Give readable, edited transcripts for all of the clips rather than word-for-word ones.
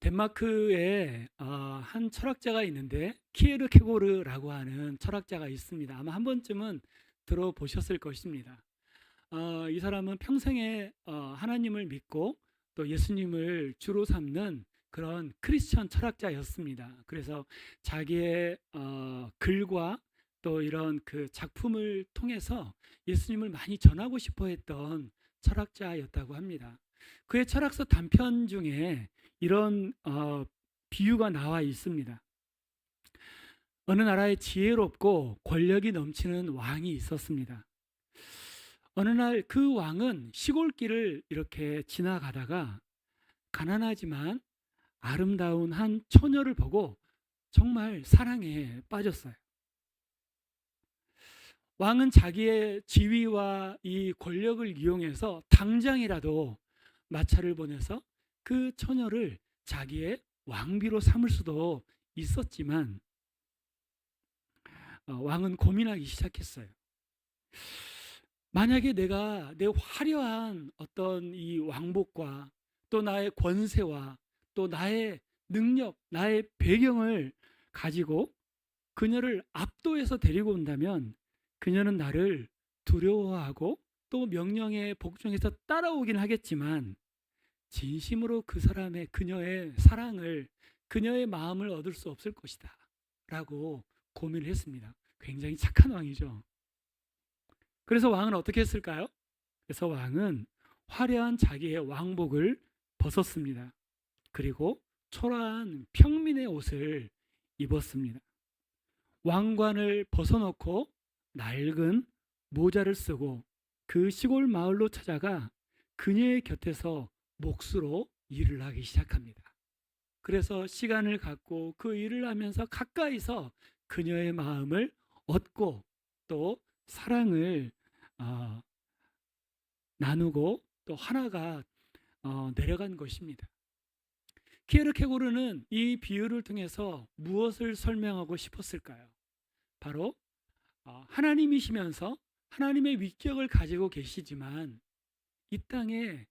덴마크에 한 철학자가 있는데 키에르케고르라고 하는 철학자가 있습니다. 아마 한 번쯤은 들어보셨을 것입니다. 이 사람은 평생에 하나님을 믿고 또 예수님을 주로 삼는 그런 크리스천 철학자였습니다. 그래서 자기의 글과 또 이런 그 작품을 통해서 예수님을 많이 전하고 싶어 했던 철학자였다고 합니다. 그의 철학서 단편 중에 이런 비유가 나와 있습니다. 어느 나라에 지혜롭고 권력이 넘치는 왕이 있었습니다. 어느 날 그 왕은 시골길을 이렇게 지나가다가 가난하지만 아름다운 한 처녀를 보고 정말 사랑에 빠졌어요. 왕은 자기의 지위와 이 권력을 이용해서 당장이라도 마차를 보내서 그 처녀를 자기의 왕비로 삼을 수도 있었지만 왕은 고민하기 시작했어요. 만약에 내가 내 화려한 어떤 이 왕복과 또 나의 권세와 또 나의 능력, 나의 배경을 가지고 그녀를 압도해서 데리고 온다면 그녀는 나를 두려워하고 또 명령에 복종해서 따라오긴 하겠지만 진심으로 그 사람의 그녀의 사랑을 그녀의 마음을 얻을 수 없을 것이다 라고 고민을 했습니다. 굉장히 착한 왕이죠. 그래서 왕은 어떻게 했을까요? 그래서 왕은 화려한 자기의 왕복을 벗었습니다. 그리고 초라한 평민의 옷을 입었습니다. 왕관을 벗어놓고 낡은 모자를 쓰고 그 시골 마을로 찾아가 그녀의 곁에서 몫으로 일을 하기 시작합니다. 그래서 시간을 갖고 그 일을 하면서 가까이서 그녀의 마음을 얻고 또 사랑을 어, 나누고 또 하나가 내려간 것입니다. 키에르케고르는 이 비유를 통해서 무엇을 설명하고 싶었을까요? 바로 하나님이시면서 하나님의 위격을 가지고 계시지만 이 땅에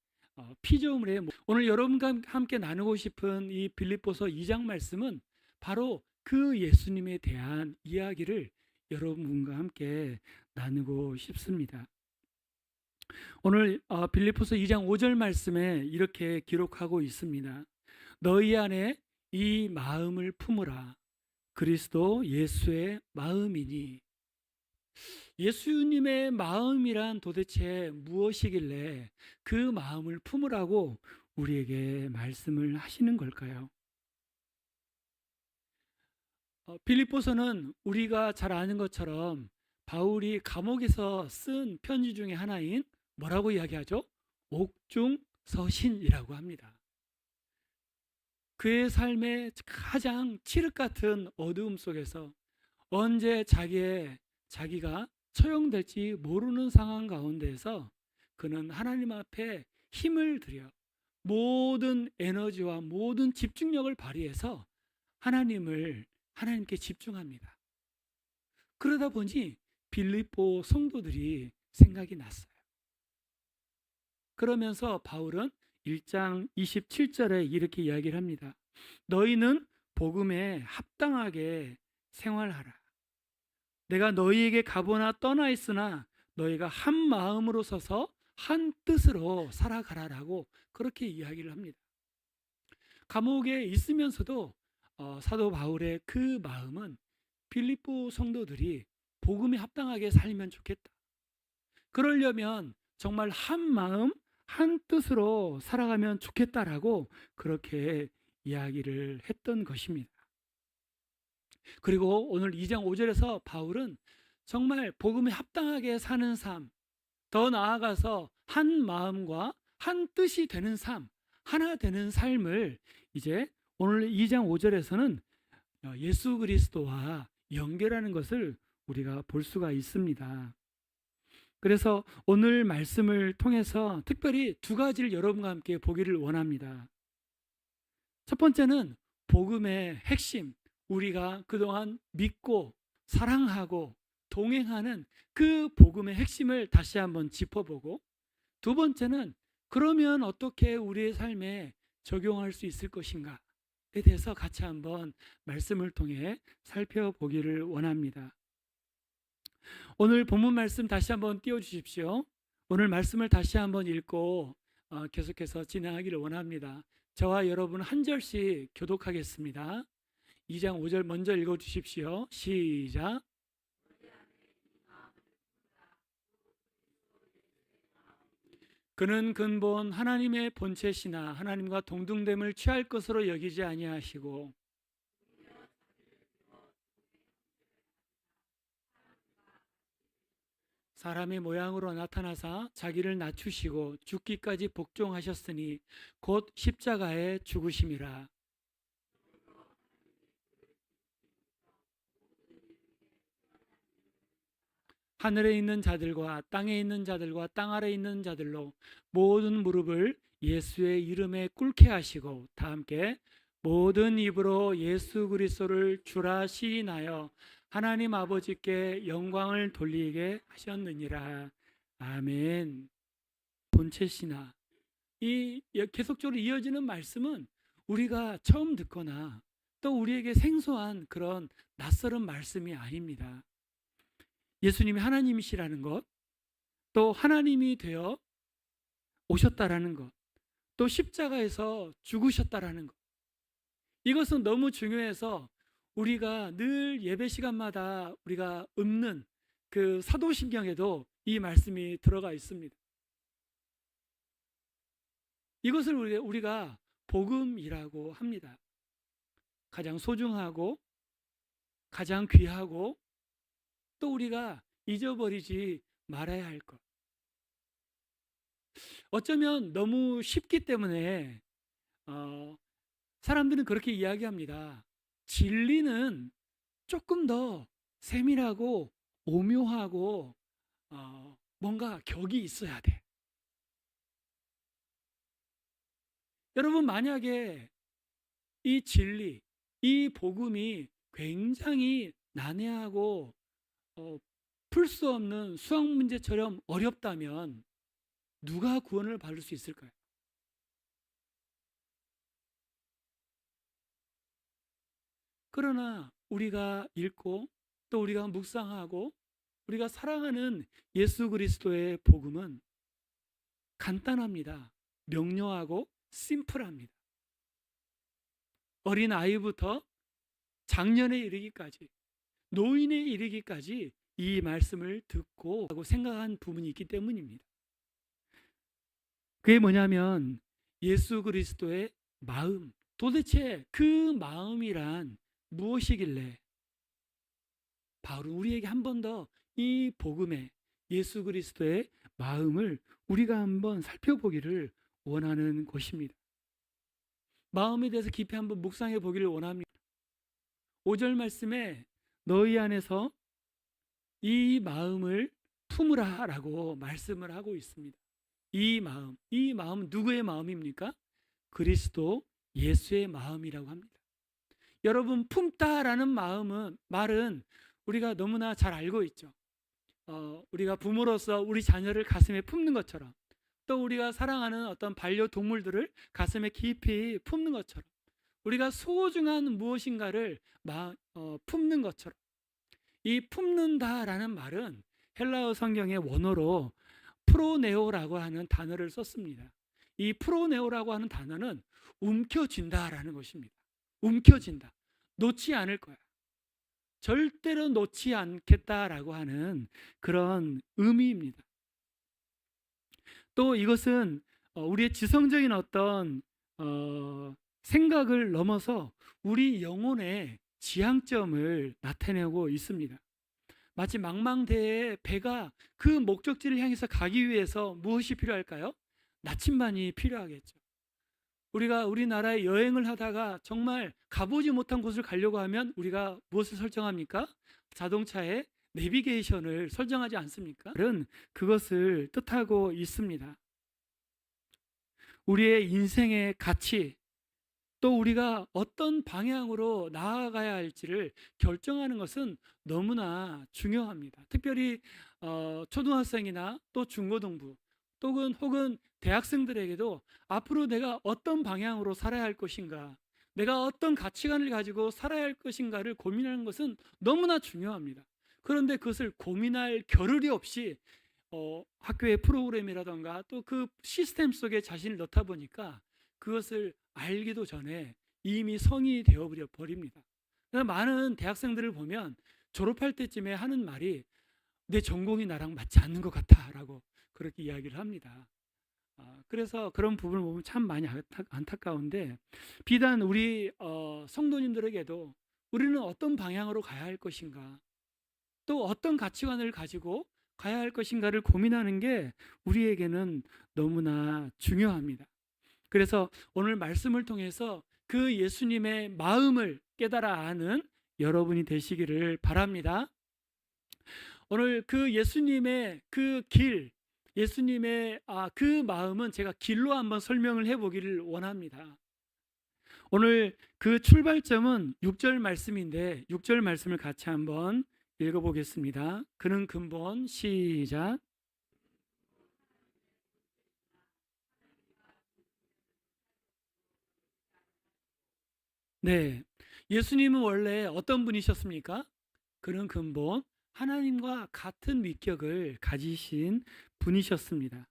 피조물에 오늘 여러분과 함께 나누고 싶은 이 빌립보서 2장 말씀은 바로 그 예수님에 대한 이야기를 여러분과 함께 나누고 싶습니다. 오늘 빌립보서 2장 5절 말씀에 이렇게 기록하고 있습니다. 너희 안에 이 마음을 품으라. 그리스도 예수의 마음이니. 예수님의 마음이란 도대체 무엇이길래 그 마음을 품으라고 우리에게 말씀을 하시는 걸까요? 빌립보서는 우리가 잘 아는 것처럼 바울이 감옥에서 쓴 편지 중에 하나인 뭐라고 이야기하죠? 옥중서신이라고 합니다. 그의 삶의 가장 칠흑 같은 어두움 속에서 언제 자기가 처형될지 모르는 상황 가운데에서 그는 하나님 앞에 힘을 들여 모든 에너지와 모든 집중력을 발휘해서 하나님께 집중합니다. 그러다 보니 빌립보 성도들이 생각이 났어요. 그러면서 바울은 1장 27절에 이렇게 이야기를 합니다. 너희는 복음에 합당하게 생활하라. 내가 너희에게 가보나 떠나 있으나 너희가 한 마음으로 서서 한 뜻으로 살아가라라고 그렇게 이야기를 합니다. 감옥에 있으면서도 사도 바울의 그 마음은 빌립보 성도들이 복음에 합당하게 살면 좋겠다. 그러려면 정말 한 마음 한 뜻으로 살아가면 좋겠다라고 그렇게 이야기를 했던 것입니다. 그리고 오늘 2장 5절에서 바울은 정말 복음에 합당하게 사는 삶, 더 나아가서 한 마음과 한 뜻이 되는 삶, 하나 되는 삶을 이제 오늘 2장 5절에서는 예수 그리스도와 연결하는 것을 우리가 볼 수가 있습니다. 그래서 오늘 말씀을 통해서 특별히 두 가지를 여러분과 함께 보기를 원합니다. 첫 번째는 복음의 핵심, 우리가 그동안 믿고 사랑하고 동행하는 그 복음의 핵심을 다시 한번 짚어보고, 두 번째는 그러면 어떻게 우리의 삶에 적용할 수 있을 것인가, 대해서 같이 한번 말씀을 통해 살펴보기를 원합니다. 오늘 본문 말씀 다시 한번 띄워주십시오. 오늘 말씀을 다시 한번 읽고 계속해서 진행하기를 원합니다. 저와 여러분 한 절씩 교독하겠습니다. 2장 5절 먼저 읽어주십시오. 시작. 그는 근본 하나님의 본체시나 하나님과 동등됨을 취할 것으로 여기지 아니하시고 사람의 모양으로 나타나사 자기를 낮추시고 죽기까지 복종하셨으니 곧 십자가에 죽으심이라. 하늘에 있는 자들과 땅에 있는 자들과 땅 아래에 있는 자들로 모든 무릎을 예수의 이름에 꿇게 하시고 다 함께 모든 입으로 예수 그리스도를 주라 시인하여 하나님 아버지께 영광을 돌리게 하셨느니라. 아멘. 본체시나 이 계속적으로 이어지는 말씀은 우리가 처음 듣거나 또 우리에게 생소한 그런 낯설은 말씀이 아닙니다. 예수님이 하나님이시라는 것, 또 하나님이 되어 오셨다라는 것, 또 십자가에서 죽으셨다라는 것, 이것은 너무 중요해서 우리가 늘 예배 시간마다 우리가 읊는 그 사도신경에도 이 말씀이 들어가 있습니다. 이것을 우리가 복음이라고 합니다. 가장 소중하고 가장 귀하고 또 우리가 잊어버리지 말아야 할 것. 어쩌면 너무 쉽기 때문에 사람들은 그렇게 이야기합니다. 진리는 조금 더 세밀하고 오묘하고 뭔가 격이 있어야 돼. 여러분, 만약에 이 진리, 이 복음이 굉장히 난해하고 풀 수 없는 수학 문제처럼 어렵다면 누가 구원을 받을 수 있을까요? 그러나 우리가 읽고 또 우리가 묵상하고 우리가 사랑하는 예수 그리스도의 복음은 간단합니다. 명료하고 심플합니다. 어린 아이부터 장년에 이르기까지, 노인에 이르기까지 이 말씀을 듣고 하고 생각한 부분이 있기 때문입니다. 그게 뭐냐면 예수 그리스도의 마음, 도대체 그 마음이란 무엇이길래 바로 우리에게 한 번 더 이 복음의 예수 그리스도의 마음을 우리가 한번 살펴보기를 원하는 것입니다. 마음에 대해서 깊이 한번 묵상해 보기를 원합니다. 5절 말씀에 너희 안에서 이 마음을 품으라 라고 말씀을 하고 있습니다. 이 마음은 누구의 마음입니까? 그리스도 예수의 마음이라고 합니다. 여러분, 품다라는 말은 우리가 너무나 잘 알고 있죠. 우리가 부모로서 우리 자녀를 가슴에 품는 것처럼, 또 우리가 사랑하는 어떤 반려동물들을 가슴에 깊이 품는 것처럼, 우리가 소중한 무엇인가를 품는 것처럼, 이 품는다라는 말은 헬라어 성경의 원어로 프로네오라고 하는 단어를 썼습니다. 이 프로네오라고 하는 단어는 움켜쥔다라는 것입니다. 움켜쥔다. 놓지 않을 거야. 절대로 놓지 않겠다라고 하는 그런 의미입니다. 또 이것은 우리의 지성적인 어떤 생각을 넘어서 우리 영혼의 지향점을 나타내고 있습니다. 마치 망망대해의 배가 그 목적지를 향해서 가기 위해서 무엇이 필요할까요? 나침반이 필요하겠죠. 우리가 우리나라에 여행을 하다가 정말 가보지 못한 곳을 가려고 하면 우리가 무엇을 설정합니까? 자동차에 내비게이션을 설정하지 않습니까? 그것을 뜻하고 있습니다. 우리의 인생의 가치, 또 우리가 어떤 방향으로 나아가야 할지를 결정하는 것은 너무나 중요합니다. 특별히 초등학생이나 또 중고등부 혹은 대학생들에게도 앞으로 내가 어떤 방향으로 살아야 할 것인가, 내가 어떤 가치관을 가지고 살아야 할 것인가를 고민하는 것은 너무나 중요합니다. 그런데 그것을 고민할 겨를이 없이 학교의 프로그램이라던가 또 그 시스템 속에 자신을 넣다 보니까 그것을 알기도 전에 이미 성인이 되어버려 버립니다. 많은 대학생들을 보면 졸업할 때쯤에 하는 말이 내 전공이 나랑 맞지 않는 것 같아라고 그렇게 이야기를 합니다. 그래서 그런 부분을 보면 참 많이 안타까운데, 비단 우리 성도님들에게도 우리는 어떤 방향으로 가야 할 것인가, 또 어떤 가치관을 가지고 가야 할 것인가를 고민하는 게 우리에게는 너무나 중요합니다. 그래서 오늘 말씀을 통해서 그 예수님의 마음을 깨달아 아는 여러분이 되시기를 바랍니다. 오늘 그 예수님의 그 길, 예수님의 그 마음은 제가 길로 한번 설명을 해보기를 원합니다. 오늘 그 출발점은 6절 말씀인데 6절 말씀을 같이 한번 읽어보겠습니다. 그는 근본, 시작. 네, 예수님은 원래 어떤 분이셨습니까? 그는 근본 하나님과 같은 위격을 가지신 분이셨습니다.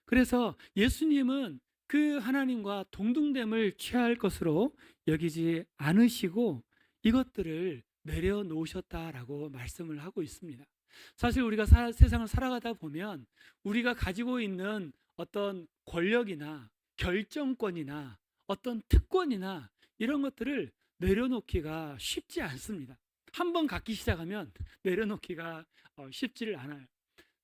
그래서 예수님은 그 하나님과 동등됨을 취할 것으로 여기지 않으시고 이것들을 내려놓으셨다라고 말씀을 하고 있습니다. 사실 우리가 세상을 살아가다 보면 우리가 가지고 있는 어떤 권력이나 결정권이나 어떤 특권이나 이런 것들을 내려놓기가 쉽지 않습니다. 한번 갖기 시작하면 내려놓기가 쉽지를 않아요.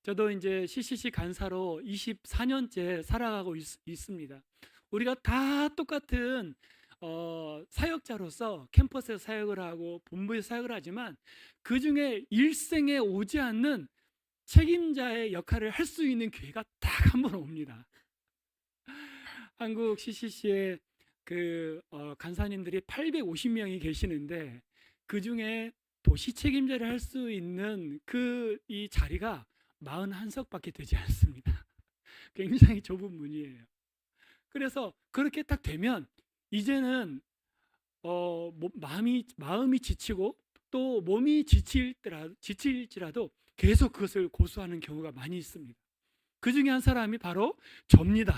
저도 이제 CCC 간사로 24년째 살아가고 있습니다. 우리가 다 똑같은 사역자로서 캠퍼스에서 사역을 하고 본부에서 사역을 하지만 그 중에 일생에 오지 않는 책임자의 역할을 할 수 있는 기회가 딱 한 번 옵니다. 한국 CCC에 그 간사님들이 850명이 계시는데 그 중에 도시 책임자를 할 수 있는 이 자리가 41석밖에 되지 않습니다. 굉장히 좁은 문이에요. 그래서 그렇게 딱 되면 이제는 마음이 지치고 또 몸이 지칠지라도 계속 그것을 고수하는 경우가 많이 있습니다. 그 중에 한 사람이 바로 접니다.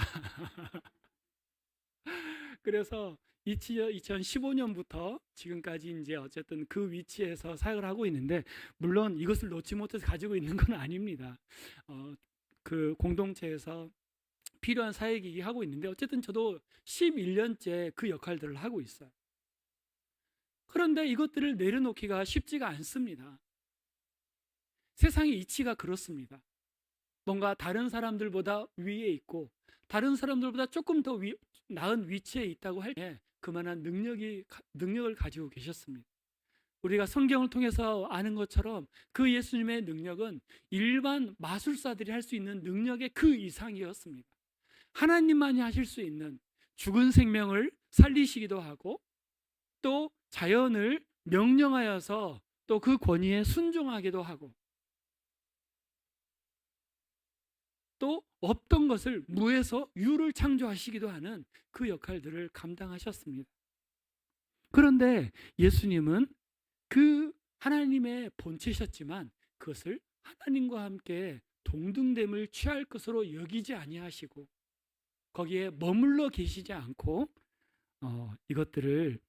그래서 2015년부터 지금까지 이제 어쨌든 그 위치에서 사역을 하고 있는데, 물론 이것을 놓지 못해서 가지고 있는 건 아닙니다. 그 공동체에서 필요한 사역이기 하고 있는데 어쨌든 저도 11년째 그 역할들을 하고 있어요. 그런데 이것들을 내려놓기가 쉽지가 않습니다. 세상의 이치가 그렇습니다. 뭔가 다른 사람들보다 위에 있고 다른 사람들보다 조금 더 나은 위치에 있다고 할 때 그만한 능력을 가지고 계셨습니다. 우리가 성경을 통해서 아는 것처럼 그 예수님의 능력은 일반 마술사들이 할 수 있는 능력의 그 이상이었습니다. 하나님만이 하실 수 있는 죽은 생명을 살리시기도 하고 또 자연을 명령하여서 또 그 권위에 순종하기도 하고 또 없던 것을 무에서 유를 창조하시기도 하는 그 역할들을 감당하셨습니다. 그런데 예수님은 그 하나님의 본체셨지만 그것을 하나님과 함께 동등됨을 취할 것으로 여기지 아니하시고 거기에 머물러 계시지 않고 이것들을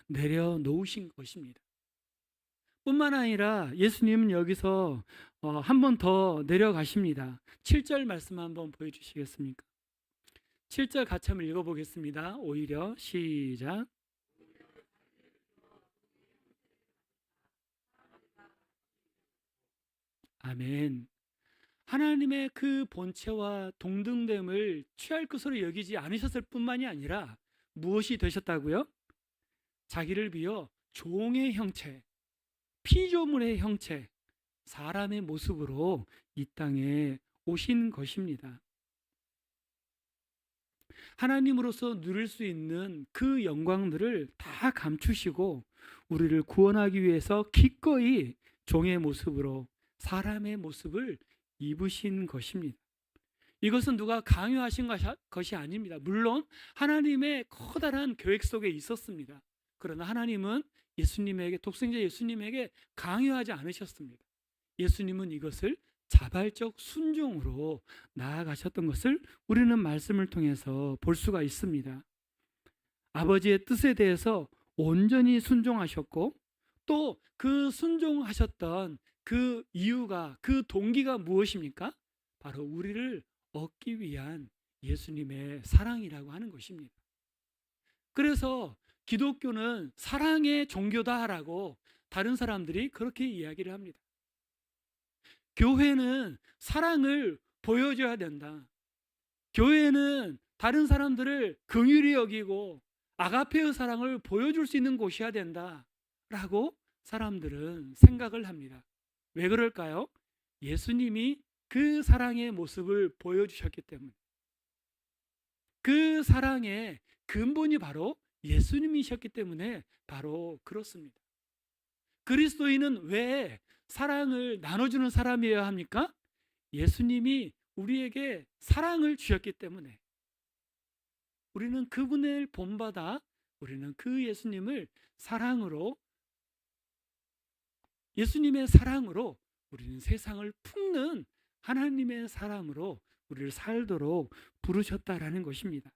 내려놓으신 것입니다. 뿐만 아니라 예수님은 여기서 한 번 더 내려가십니다. 7절 말씀 한번 보여주시겠습니까? 7절 같이 한번 읽어보겠습니다. 오히려 시작. 아멘. 하나님의 그 본체와 동등됨을 취할 것으로 여기지 않으셨을 뿐만이 아니라 무엇이 되셨다고요? 자기를 비워 종의 형체, 피조물의 형체, 사람의 모습으로 이 땅에 오신 것입니다. 하나님으로서 누릴 수 있는 그 영광들을 다 감추시고 우리를 구원하기 위해서 기꺼이 종의 모습으로 사람의 모습을 입으신 것입니다. 이것은 누가 강요하신 것이 아닙니다. 물론 하나님의 커다란 계획 속에 있었습니다. 그러나 하나님은 예수님에게, 독생자 예수님에게 강요하지 않으셨습니다. 예수님은 이것을 자발적 순종으로 나아가셨던 것을 우리는 말씀을 통해서 볼 수가 있습니다. 아버지의 뜻에 대해서 온전히 순종하셨고, 또 그 순종하셨던 그 이유가, 그 동기가 무엇입니까? 바로 우리를 얻기 위한 예수님의 사랑이라고 하는 것입니다. 그래서 기독교는 사랑의 종교다라고 다른 사람들이 그렇게 이야기를 합니다. 교회는 사랑을 보여줘야 된다. 교회는 다른 사람들을 긍휼히 여기고 아가페의 사랑을 보여줄 수 있는 곳이어야 된다라고 사람들은 생각을 합니다. 왜 그럴까요? 예수님이 그 사랑의 모습을 보여주셨기 때문에. 그 사랑의 근본이 바로 예수님이셨기 때문에 바로 그렇습니다. 그리스도인은 왜 사랑을 나눠주는 사람이어야 합니까? 예수님이 우리에게 사랑을 주셨기 때문에. 우리는 그분을 본받아 우리는 그 예수님을 사랑으로, 예수님의 사랑으로 우리는 세상을 품는 하나님의 사람으로 우리를 살도록 부르셨다라는 것입니다.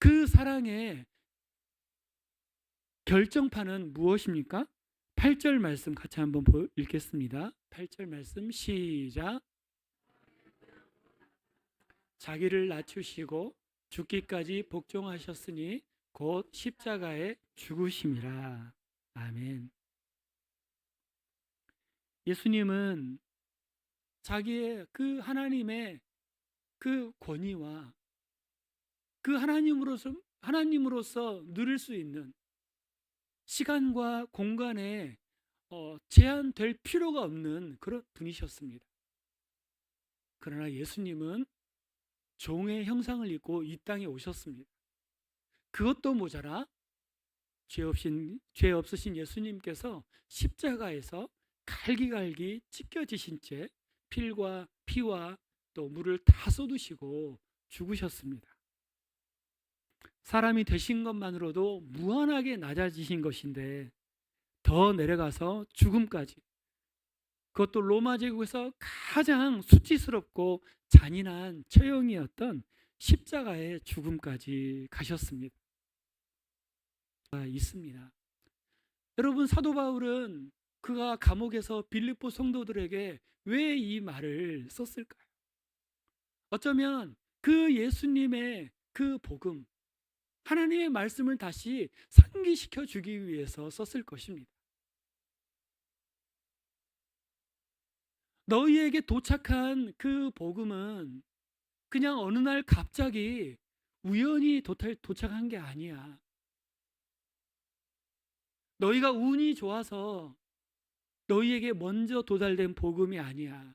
그 사랑의 결정판은 무엇입니까? 8절 말씀 같이 한번 읽겠습니다. 8절 말씀 시작. 자기를 낮추시고 죽기까지 복종하셨으니 곧 십자가에 죽으심이라. 아멘. 예수님은 자기의 그 하나님의 그 권위와 그 하나님으로서 누릴 수 있는 시간과 공간에 제한될 필요가 없는 그런 분이셨습니다. 그러나 예수님은 종의 형상을 입고 이 땅에 오셨습니다. 그것도 모자라 죄 없으신 예수님께서 십자가에서 갈기갈기 찢겨지신 채 피와 또 물을 다 쏟으시고 죽으셨습니다. 사람이 되신 것만으로도 무한하게 낮아지신 것인데 더 내려가서 죽음까지, 그것도 로마 제국에서 가장 수치스럽고 잔인한 처형이었던 십자가의 죽음까지 가셨습니다. 있습니다. 여러분, 사도 바울은 그가 감옥에서 빌립보 성도들에게 왜 이 말을 썼을까요? 어쩌면 그 예수님의 그 복음, 하나님의 말씀을 다시 상기시켜 주기 위해서 썼을 것입니다. 너희에게 도착한 그 복음은 그냥 어느 날 갑자기 우연히 도착한 게 아니야. 너희가 운이 좋아서 너희에게 먼저 도달된 복음이 아니야.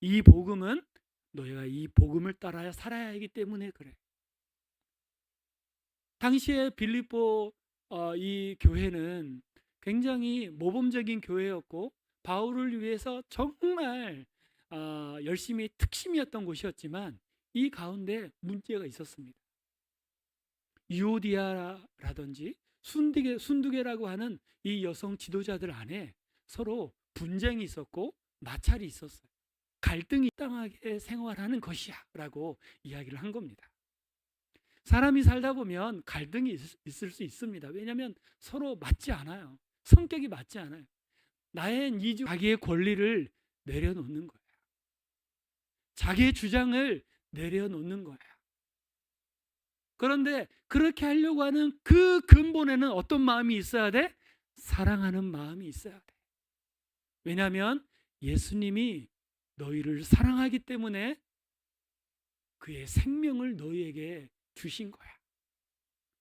이 복음은 너희가 이 복음을 따라 살아야 하기 때문에 그래. 당시에 빌립보 이 교회는 굉장히 모범적인 교회였고 바울을 위해서 정말 열심히 특심이었던 곳이었지만 이 가운데 문제가 있었습니다. 유오디아라든지 순두계라고 하는 이 여성 지도자들 안에 서로 분쟁이 있었고 마찰이 있었어요. 갈등이 땅하게 생활하는 것이야 라고 이야기를 한 겁니다. 사람이 살다 보면 갈등이 있을 수 있습니다. 왜냐하면 서로 맞지 않아요. 성격이 맞지 않아요. 나의 니즈, 자기의 권리를 내려놓는 거예요. 자기의 주장을 내려놓는 거예요. 그런데 그렇게 하려고 하는 그 근본에는 어떤 마음이 있어야 돼? 사랑하는 마음이 있어야 돼. 왜냐하면 예수님이 너희를 사랑하기 때문에 그의 생명을 너희에게 주신 거야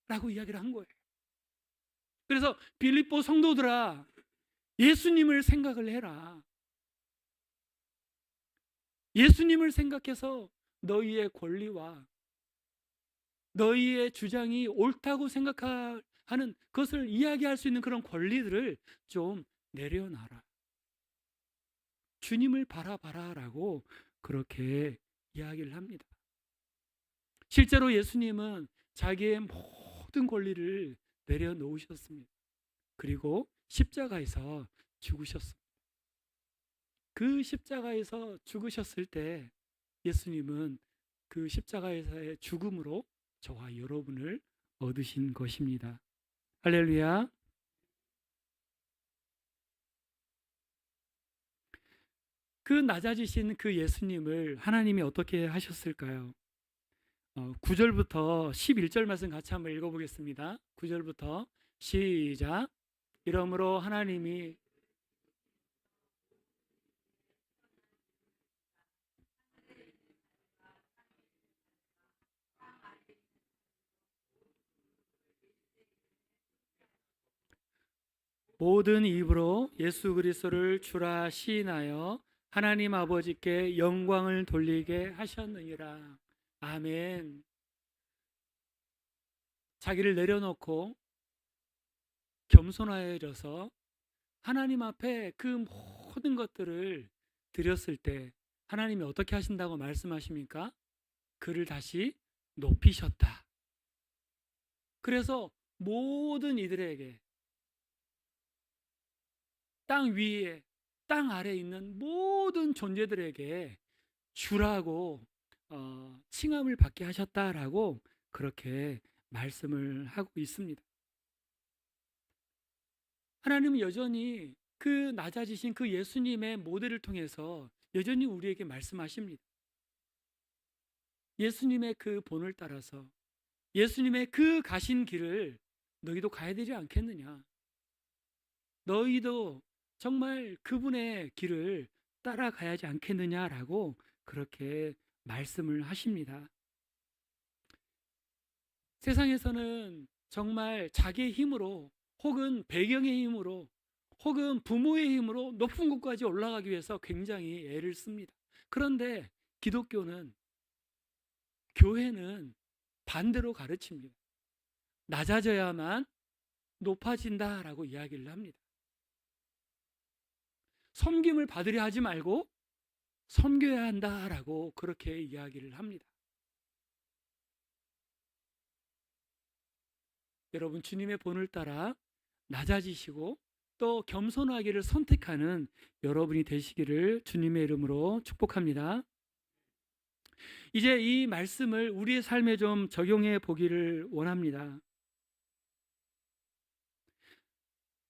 라고 이야기를 한 거예요. 그래서 빌립보 성도들아, 예수님을 생각을 해라. 예수님을 생각해서 너희의 권리와 너희의 주장이 옳다고 생각하는 그것을 이야기할 수 있는 그런 권리들을 좀 내려놔라. 주님을 바라봐라 라고 그렇게 이야기를 합니다. 실제로 예수님은 자기의 모든 권리를 내려놓으셨습니다. 그리고 십자가에서 죽으셨습니다. 그 십자가에서 죽으셨을 때 예수님은 그 십자가에서의 죽음으로 저와 여러분을 얻으신 것입니다. 할렐루야. 그 낮아지신 그 예수님을 하나님이 어떻게 하셨을까요? 9절부터 11절 말씀 같이 한번 읽어보겠습니다. 9절부터 시작. 이러므로 하나님이 모든 입으로 예수 그리스도를 주라 시인하여 하나님 아버지께 영광을 돌리게 하셨느니라. 아멘. 자기를 내려놓고 겸손하여져서 하나님 앞에 그 모든 것들을 드렸을 때 하나님이 어떻게 하신다고 말씀하십니까? 그를 다시 높이셨다. 그래서 모든 이들에게 땅 위에 땅 아래에 있는 모든 존재들에게 주라고 칭함을 받게 하셨다라고 그렇게 말씀을 하고 있습니다. 하나님은 여전히 그 낮아지신 그 예수님의 모델을 통해서 여전히 우리에게 말씀하십니다. 예수님의 그 본을 따라서 예수님의 그 가신 길을 너희도 가야 되지 않겠느냐. 너희도 정말 그분의 길을 따라가야지 않겠느냐라고 그렇게 말씀을 하십니다. 세상에서는 정말 자기의 힘으로 혹은 배경의 힘으로 혹은 부모의 힘으로 높은 곳까지 올라가기 위해서 굉장히 애를 씁니다. 그런데 기독교는, 교회는 반대로 가르칩니다. 낮아져야만 높아진다라고 이야기를 합니다. 섬김을 받으려 하지 말고 섬겨야 한다라고 그렇게 이야기를 합니다. 여러분, 주님의 본을 따라 낮아지시고 또 겸손하기를 선택하는 여러분이 되시기를 주님의 이름으로 축복합니다. 이제 이 말씀을 우리의 삶에 좀 적용해 보기를 원합니다.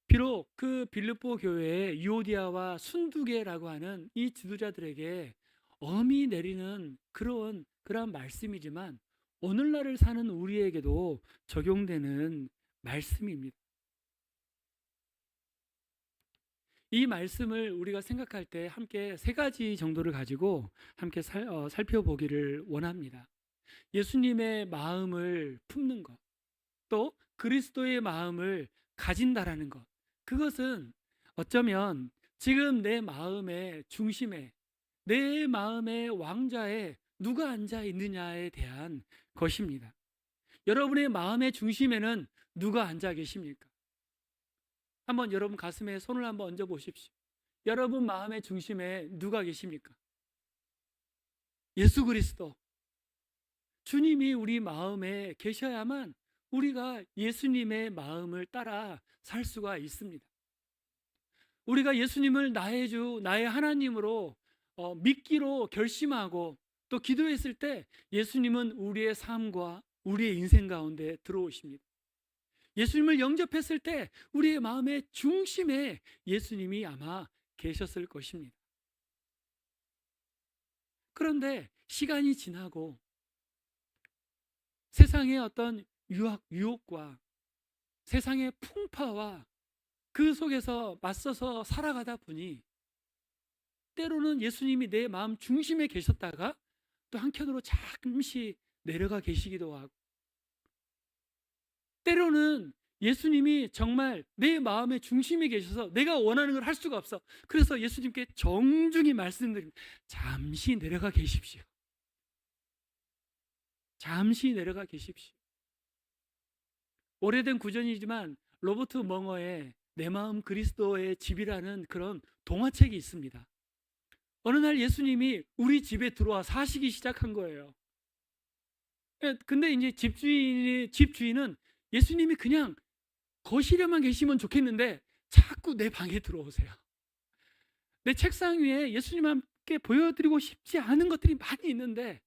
비록 그 빌립보 교회의 유오디아와 순두계라고 하는 이 지도자들에게 엄히 내리는 그러한 말씀이지만 오늘날을 사는 우리에게도 적용되는 말씀입니다. 이 말씀을 우리가 생각할 때 함께 세 가지 정도를 가지고 함께 살펴보기를 원합니다. 예수님의 마음을 품는 것, 또 그리스도의 마음을 가진다라는 것, 그것은 어쩌면 지금 내 마음의 중심에, 내 마음의 왕좌에 누가 앉아 있느냐에 대한 것입니다. 여러분의 마음의 중심에는 누가 앉아 계십니까? 한번 여러분 가슴에 손을 한번 얹어 보십시오. 여러분 마음의 중심에 누가 계십니까? 예수 그리스도. 주님이 우리 마음에 계셔야만 우리가 예수님의 마음을 따라 살 수가 있습니다. 우리가 예수님을 나의 주, 나의 하나님으로 믿기로 결심하고 또 기도했을 때 예수님은 우리의 삶과 우리의 인생 가운데 들어오십니다. 예수님을 영접했을 때 우리의 마음의 중심에 예수님이 아마 계셨을 것입니다. 그런데 시간이 지나고 세상의 어떤 유혹과 세상의 풍파와 그 속에서 맞서서 살아가다 보니 때로는 예수님이 내 마음 중심에 계셨다가 또 한켠으로 잠시 내려가 계시기도 하고, 때로는 예수님이 정말 내 마음의 중심에 계셔서 내가 원하는 걸 할 수가 없어. 그래서 예수님께 정중히 말씀드립니다. 잠시 내려가 계십시오. 잠시 내려가 계십시오. 오래된 구전이지만 로버트 멍어의 내 마음 그리스도의 집이라는 그런 동화책이 있습니다. 어느 날 예수님이 우리 집에 들어와 사시기 시작한 거예요. 근데 이제 집주인은 예수님이 그냥 거실에만 계시면 좋겠는데 자꾸 내 방에 들어오세요. 내 책상 위에 예수님께 보여드리고 싶지 않은 것들이 많이 있는데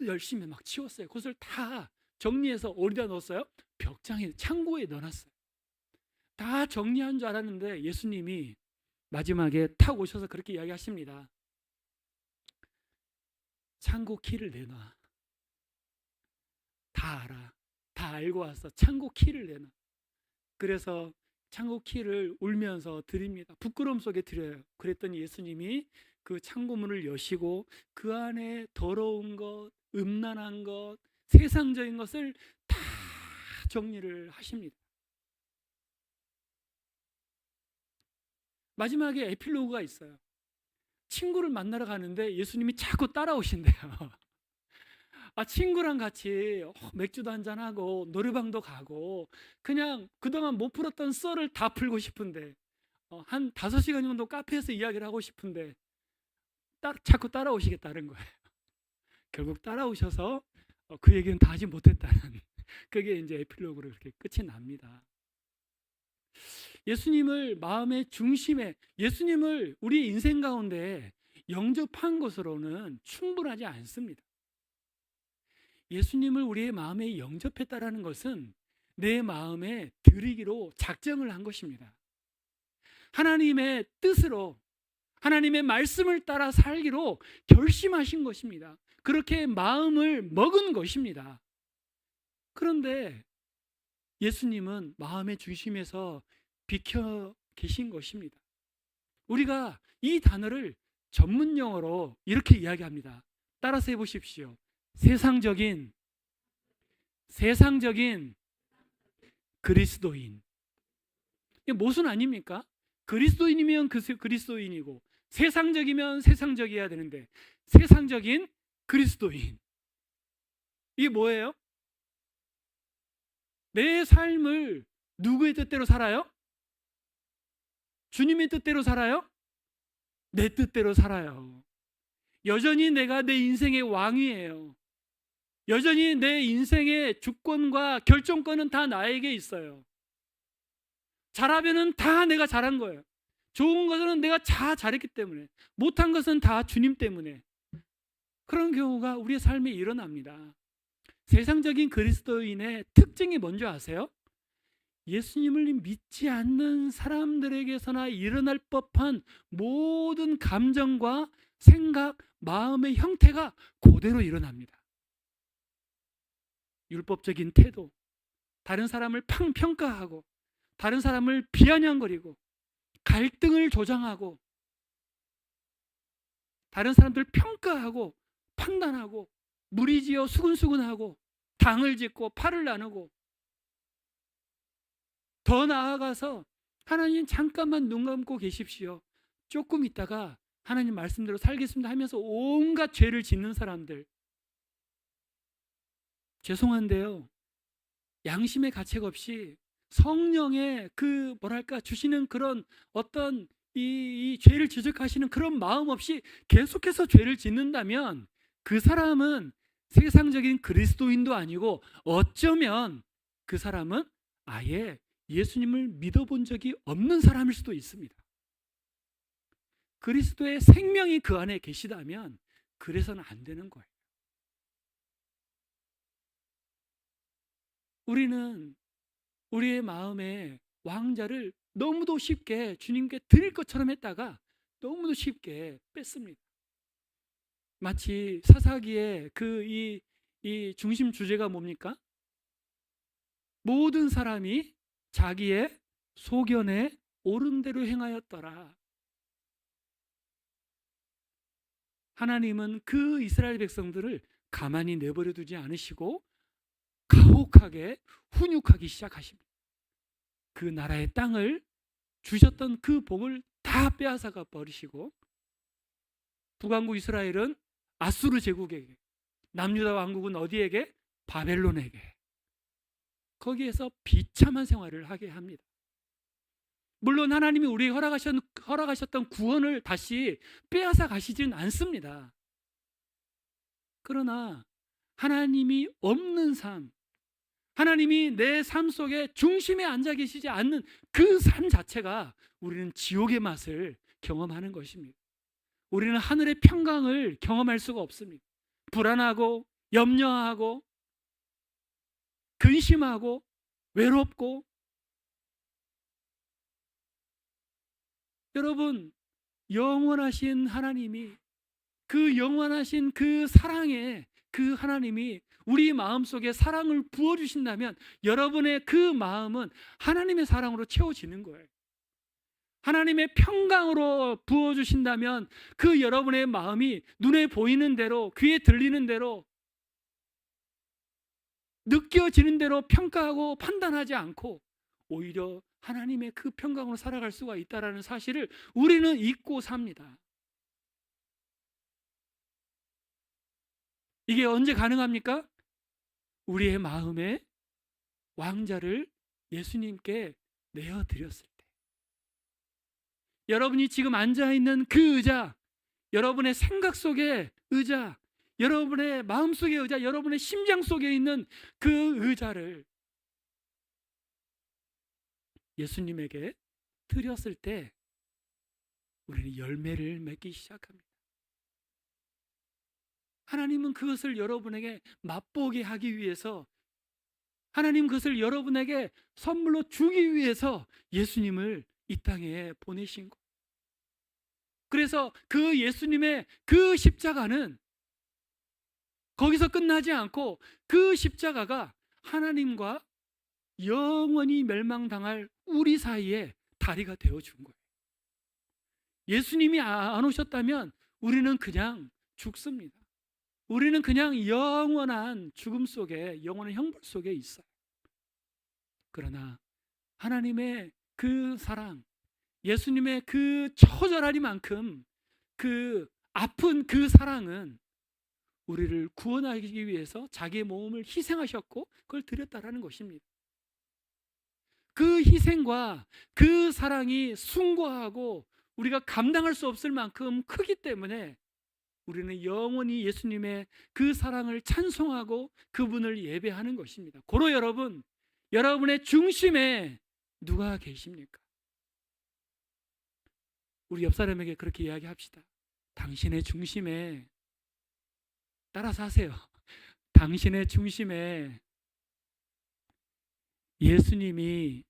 열심히 막 치웠어요. 그것을 다 정리해서 어디다 넣었어요? 벽장에, 창고에 넣어놨어요. 다 정리한 줄 알았는데 예수님이 마지막에 탁 오셔서 그렇게 이야기하십니다. 창고 키를 내놔. 다 알아. 다 알고 와서 창고 키를 내놔. 그래서 창고 키를 울면서 드립니다. 부끄러움 속에 드려요. 그랬더니 예수님이 그 창고 문을 여시고 그 안에 더러운 것, 음란한 것, 세상적인 것을 다 정리를 하십니다. 마지막에 에필로그가 있어요. 친구를 만나러 가는데 예수님이 자꾸 따라오신대요. 친구랑 같이 맥주도 한잔하고 노래방도 가고 그냥 그동안 못 풀었던 썰을 다 풀고 싶은데 한 5시간 정도 카페에서 이야기를 하고 싶은데 자꾸 따라오시겠다는 거예요. 결국 따라오셔서 그 얘기는 다 하지 못했다는 그게 이제 에필로그로 이렇게 끝이 납니다. 예수님을 마음의 중심에, 예수님을 우리 인생 가운데 영접한 것으로는 충분하지 않습니다. 예수님을 우리의 마음에 영접했다라는 것은 내 마음에 들이기로 작정을 한 것입니다. 하나님의 뜻으로, 하나님의 말씀을 따라 살기로 결심하신 것입니다. 그렇게 마음을 먹은 것입니다. 그런데 예수님은 마음의 중심에서 비켜 계신 것입니다. 우리가 이 단어를 전문 용어로 이렇게 이야기합니다. 따라서 해보십시오. 세상적인 그리스도인. 이게 무슨 아닙니까? 그리스도인이면 그리스도인이고 세상적이면 세상적이어야 되는데 세상적인 그리스도인. 이게 뭐예요? 내 삶을 누구의 뜻대로 살아요? 주님의 뜻대로 살아요? 내 뜻대로 살아요. 여전히 내가 내 인생의 왕이에요. 여전히 내 인생의 주권과 결정권은 다 나에게 있어요. 잘하면은 다 내가 잘한 거예요. 좋은 것은 내가 다 잘했기 때문에, 못한 것은 다 주님 때문에. 그런 경우가 우리의 삶에 일어납니다. 세상적인 그리스도인의 특징이 뭔지 아세요? 예수님을 믿지 않는 사람들에게서나 일어날 법한 모든 감정과 생각, 마음의 형태가 그대로 일어납니다. 율법적인 태도, 다른 사람을 평가하고 다른 사람을 비아냥거리고 갈등을 조장하고 다른 사람들을 평가하고 판단하고 무리지어 수근수근하고 당을 짓고 팔을 나누고 더 나아가서 하나님 잠깐만 눈 감고 계십시오. 조금 있다가 하나님 말씀대로 살겠습니다 하면서 온갖 죄를 짓는 사람들. 죄송한데요. 양심의 가책 없이 성령의 그 주시는 그런 어떤 이 죄를 지적하시는 그런 마음 없이 계속해서 죄를 짓는다면 그 사람은 세상적인 그리스도인도 아니고 어쩌면 그 사람은 아예 예수님을 믿어본 적이 없는 사람일 수도 있습니다. 그리스도의 생명이 그 안에 계시다면 그래서는 안 되는 거예요. 우리는 우리의 마음에 왕자를 너무도 쉽게 주님께 드릴 것처럼 했다가 너무도 쉽게 뺐습니다. 마치 사사기의 이 중심 주제가 뭡니까? 모든 사람이 자기의 소견에 옳은 대로 행하였더라. 하나님은 그 이스라엘 백성들을 가만히 내버려 두지 않으시고 가혹하게 훈육하기 시작하십니다. 그 나라의 땅을 주셨던 그 복을 다 빼앗아가 버리시고 북왕국 이스라엘은 아수르 제국에게, 남유다 왕국은 어디에게? 바벨론에게. 거기에서 비참한 생활을 하게 합니다. 물론 하나님이 우리에게 허락하셨던 구원을 다시 빼앗아 가시지는 않습니다. 그러나 하나님이 없는 삶, 하나님이 내 삶 속에 중심에 앉아 계시지 않는 그 삶 자체가 우리는 지옥의 맛을 경험하는 것입니다. 우리는 하늘의 평강을 경험할 수가 없습니다. 불안하고 염려하고 근심하고 외롭고, 여러분, 영원하신 하나님이, 그 영원하신 그 사랑의 그 하나님이 우리 마음속에 사랑을 부어주신다면 여러분의 그 마음은 하나님의 사랑으로 채워지는 거예요. 하나님의 평강으로 부어주신다면 그 여러분의 마음이 눈에 보이는 대로, 귀에 들리는 대로, 느껴지는 대로 평가하고 판단하지 않고 오히려 하나님의 그 평강으로 살아갈 수가 있다는 사실을 우리는 잊고 삽니다. 이게 언제 가능합니까? 우리의 마음에 왕자를 예수님께 내어드렸을 때. 여러분이 지금 앉아있는 그 의자, 여러분의 생각 속의 의자, 여러분의 마음 속의 의자, 여러분의 심장 속에 있는 그 의자를 예수님에게 드렸을 때 우리는 열매를 맺기 시작합니다. 하나님은 그것을 여러분에게 맛보게 하기 위해서, 하나님 그것을 여러분에게 선물로 주기 위해서 예수님을 이 땅에 보내신 것. 그래서 그 예수님의 그 십자가는 거기서 끝나지 않고 그 십자가가 하나님과 영원히 멸망당할 우리 사이에 다리가 되어준 거예요. 예수님이 안 오셨다면 우리는 그냥 죽습니다. 우리는 그냥 영원한 죽음 속에, 영원한 형벌 속에 있어요. 그러나 하나님의 그 사랑, 예수님의 그 처절하리만큼 그 아픈 그 사랑은 우리를 구원하기 위해서 자기의 몸을 희생하셨고 그걸 드렸다라는 것입니다. 그 희생과 그 사랑이 숭고하고 우리가 감당할 수 없을 만큼 크기 때문에 우리는 영원히 예수님의 그 사랑을 찬송하고 그분을 예배하는 것입니다. 고로 여러분, 여러분의 중심에 누가 계십니까? 우리 옆 사람에게 그렇게 이야기합시다. 당신의 중심에, 따라서 하세요. 당신의 중심에 예수님이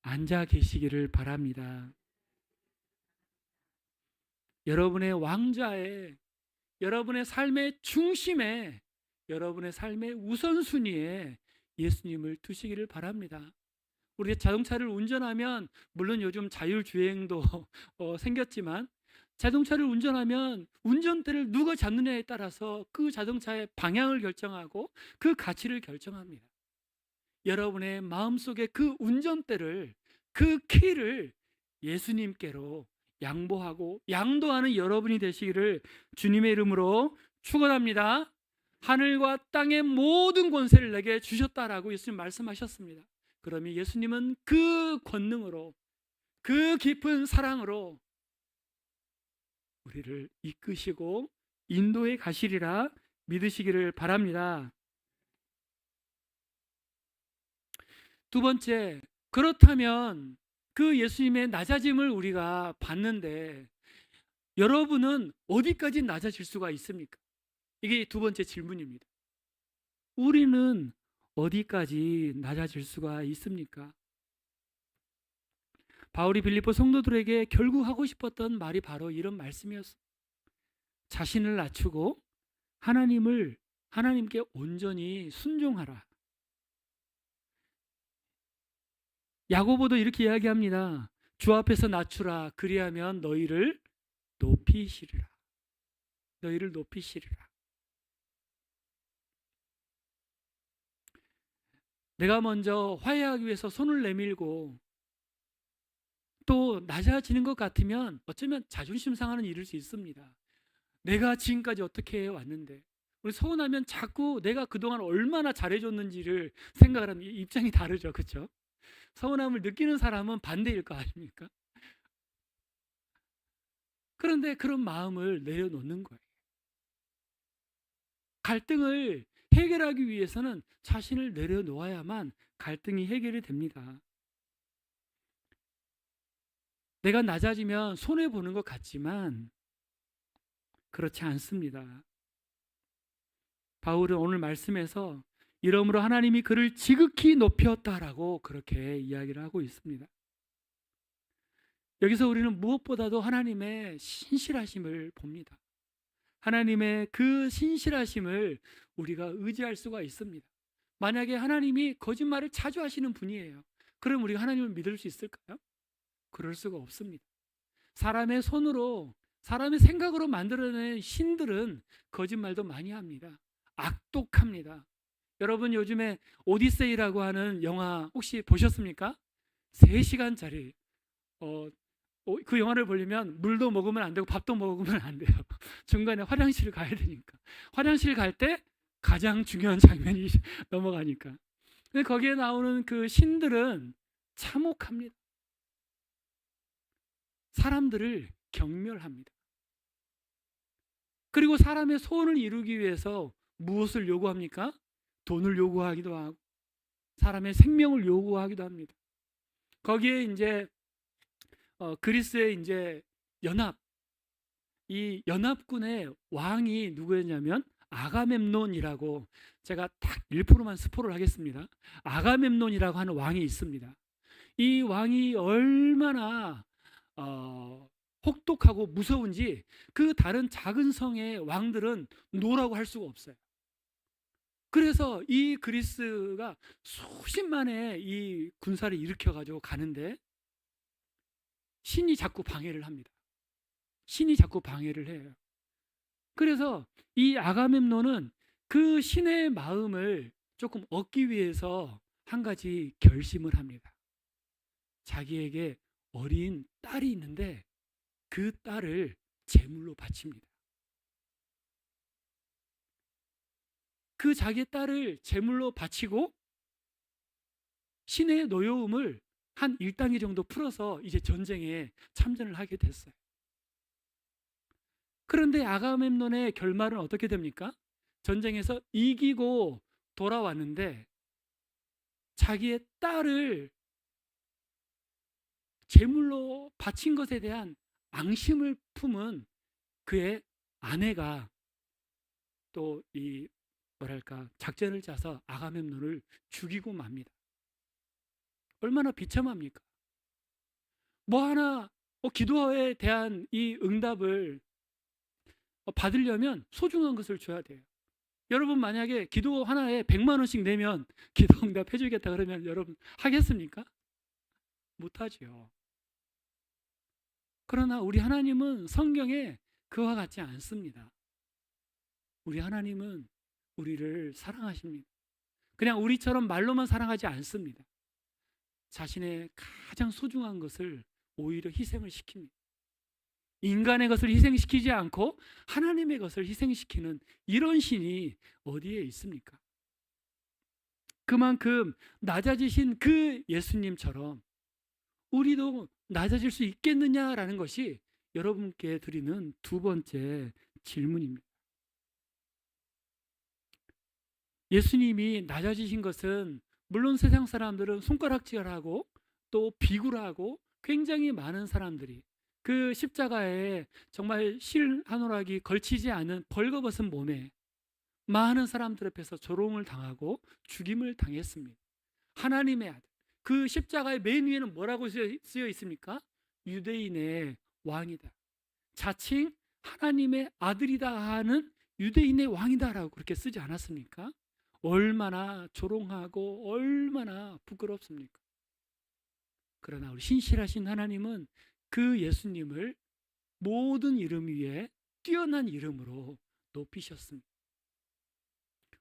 앉아 계시기를 바랍니다. 여러분의 왕좌에, 여러분의 삶의 중심에, 여러분의 삶의 우선순위에 예수님을 두시기를 바랍니다. 우리 자동차를 운전하면, 물론 요즘 자율주행도 생겼지만 자동차를 운전하면 운전대를 누가 잡느냐에 따라서 그 자동차의 방향을 결정하고 그 가치를 결정합니다. 여러분의 마음속에 그 운전대를, 그 키를 예수님께로 양보하고 양도하는 여러분이 되시기를 주님의 이름으로 축원합니다. 하늘과 땅의 모든 권세를 내게 주셨다라고 예수님 말씀하셨습니다. 그러면 예수님은 그 권능으로, 그 깊은 사랑으로 우리를 이끄시고 인도해 가시리라 믿으시기를 바랍니다. 두 번째, 그렇다면 그 예수님의 낮아짐을 우리가 봤는데 여러분은 어디까지 낮아질 수가 있습니까? 이게 두 번째 질문입니다. 우리는 어디까지 낮아질 수가 있습니까? 바울이 빌립보 성도들에게 결국 하고 싶었던 말이 바로 이런 말씀이었습니다. 자신을 낮추고 하나님께 온전히 순종하라. 야고보도 이렇게 이야기합니다. 주 앞에서 낮추라. 그리하면 너희를 높이시리라. 너희를 높이시리라. 내가 먼저 화해하기 위해서 손을 내밀고 또 낮아지는 것 같으면 어쩌면 자존심 상하는 일일 수 있습니다. 내가 지금까지 어떻게 해왔는데, 우리 서운하면 자꾸 내가 그동안 얼마나 잘해줬는지를 생각을 하면 입장이 다르죠. 그렇죠? 서운함을 느끼는 사람은 반대일 거 아닙니까? 그런데 그런 마음을 내려놓는 거예요. 갈등을 해결하기 위해서는 자신을 내려놓아야만 갈등이 해결이 됩니다. 내가 낮아지면 손해보는 것 같지만 그렇지 않습니다. 바울은 오늘 말씀에서 이러므로 하나님이 그를 지극히 높였다라고 그렇게 이야기를 하고 있습니다. 여기서 우리는 무엇보다도 하나님의 신실하심을 봅니다. 하나님의 그 신실하심을 우리가 의지할 수가 있습니다. 만약에 하나님이 거짓말을 자주 하시는 분이에요. 그럼 우리가 하나님을 믿을 수 있을까요? 그럴 수가 없습니다. 사람의 손으로, 사람의 생각으로 만들어낸 신들은 거짓말도 많이 합니다. 악독합니다. 여러분 요즘에 오디세이라고 하는 영화 혹시 보셨습니까? 3시간짜리. 그 영화를 보려면 물도 먹으면 안 되고 밥도 먹으면 안 돼요. 중간에 화장실을 가야 되니까. 화장실 갈 때 가장 중요한 장면이 넘어가니까. 근데 거기에 나오는 그 신들은 참혹합니다. 사람들을 경멸합니다. 그리고 사람의 소원을 이루기 위해서 무엇을 요구합니까? 돈을 요구하기도 하고 사람의 생명을 요구하기도 합니다. 거기에 이제 그리스의 이제 이 연합군의 왕이 누구였냐면 아가멤논이라고, 제가 딱 1%만 스포를 하겠습니다. 아가멤논이라고 하는 왕이 있습니다. 이 왕이 얼마나 혹독하고 무서운지 그 다른 작은 성의 왕들은 노라고 할 수가 없어요. 그래서 이 그리스가 수십만의 이 군사를 일으켜 가지고 가는데 신이 자꾸 방해를 합니다. 신이 자꾸 방해를 해요. 그래서 이 아가멤논은 그 신의 마음을 조금 얻기 위해서 한 가지 결심을 합니다. 자기에게 어린 딸이 있는데 그 딸을 제물로 바칩니다. 그 자기의 딸을 제물로 바치고 신의 노여움을 한 1단계 정도 풀어서 이제 전쟁에 참전을 하게 됐어요. 그런데 아가멤논의 결말은 어떻게 됩니까? 전쟁에서 이기고 돌아왔는데 자기의 딸을 제물로 바친 것에 대한 앙심을 품은 그의 아내가 또 이 작전을 짜서 아가멤논을 죽이고 맙니다. 얼마나 비참합니까? 뭐 하나 기도에 대한 이 응답을 받으려면 소중한 것을 줘야 돼요. 여러분 만약에 기도 하나에 100만 원씩 내면 기도 응답해 주겠다 그러면 여러분 하겠습니까? 못하지요. 그러나 우리 하나님은 성경에 그와 같지 않습니다. 우리 하나님은 우리를 사랑하십니다. 그냥 우리처럼 말로만 사랑하지 않습니다. 자신의 가장 소중한 것을 오히려 희생을 시킵니다. 인간의 것을 희생시키지 않고 하나님의 것을 희생시키는 이런 신이 어디에 있습니까? 그만큼 낮아지신 그 예수님처럼 우리도 낮아질 수 있겠느냐라는 것이 여러분께 드리는 두 번째 질문입니다. 예수님이 낮아지신 것은 물론 세상 사람들은 손가락질하고 또 비굴하고 굉장히 많은 사람들이 그 십자가에 정말 실 한 오락이 걸치지 않은 벌거벗은 몸에 많은 사람들 앞에서 조롱을 당하고 죽임을 당했습니다. 하나님의 아들. 그 십자가의 맨 위에는 뭐라고 쓰여 있습니까? 유대인의 왕이다. 자칭 하나님의 아들이다 하는 유대인의 왕이다라고 그렇게 쓰지 않았습니까? 얼마나 조롱하고 얼마나 부끄럽습니까? 그러나 우리 신실하신 하나님은 그 예수님을 모든 이름 위에 뛰어난 이름으로 높이셨습니다.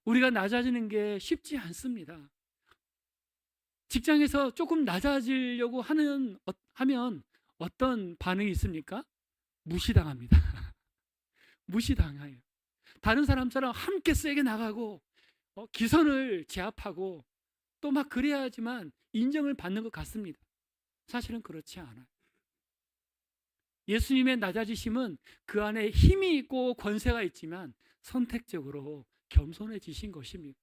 우리가 낮아지는 게 쉽지 않습니다. 직장에서 조금 낮아지려고 하면 어떤 반응이 있습니까? 무시당합니다. 무시당해요. 다른 사람처럼 함께 세게 나가고 기선을 제압하고 또 막 그래야지만 인정을 받는 것 같습니다. 사실은 그렇지 않아요. 예수님의 낮아지심은 그 안에 힘이 있고 권세가 있지만 선택적으로 겸손해지신 것입니다.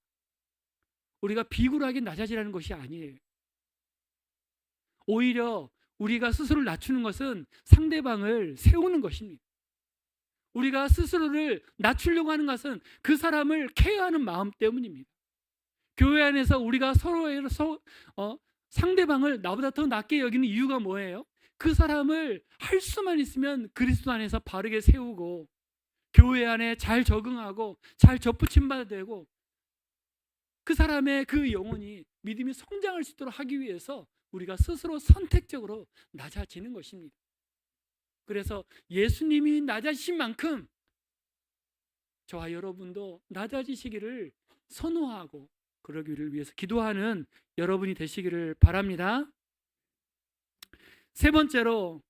우리가 비굴하게 낮아지라는 것이 아니에요. 오히려 우리가 스스로를 낮추는 것은 상대방을 세우는 것입니다. 우리가 스스로를 낮추려고 하는 것은 그 사람을 케어하는 마음 때문입니다. 교회 안에서 우리가 상대방을 나보다 더 낮게 여기는 이유가 뭐예요? 그 사람을 할 수만 있으면 그리스도 안에서 바르게 세우고 교회 안에 잘 적응하고 잘 접붙임받아야 되고 그 사람의 그 영혼이 믿음이 성장할 수 있도록 하기 위해서 우리가 스스로 선택적으로 낮아지는 것입니다. 그래서 예수님이 낮아지신 만큼 저와 여러분도 낮아지시기를 선호하고 그러기를 위해서 기도하는 여러분이 되시기를 바랍니다. 세 번째로,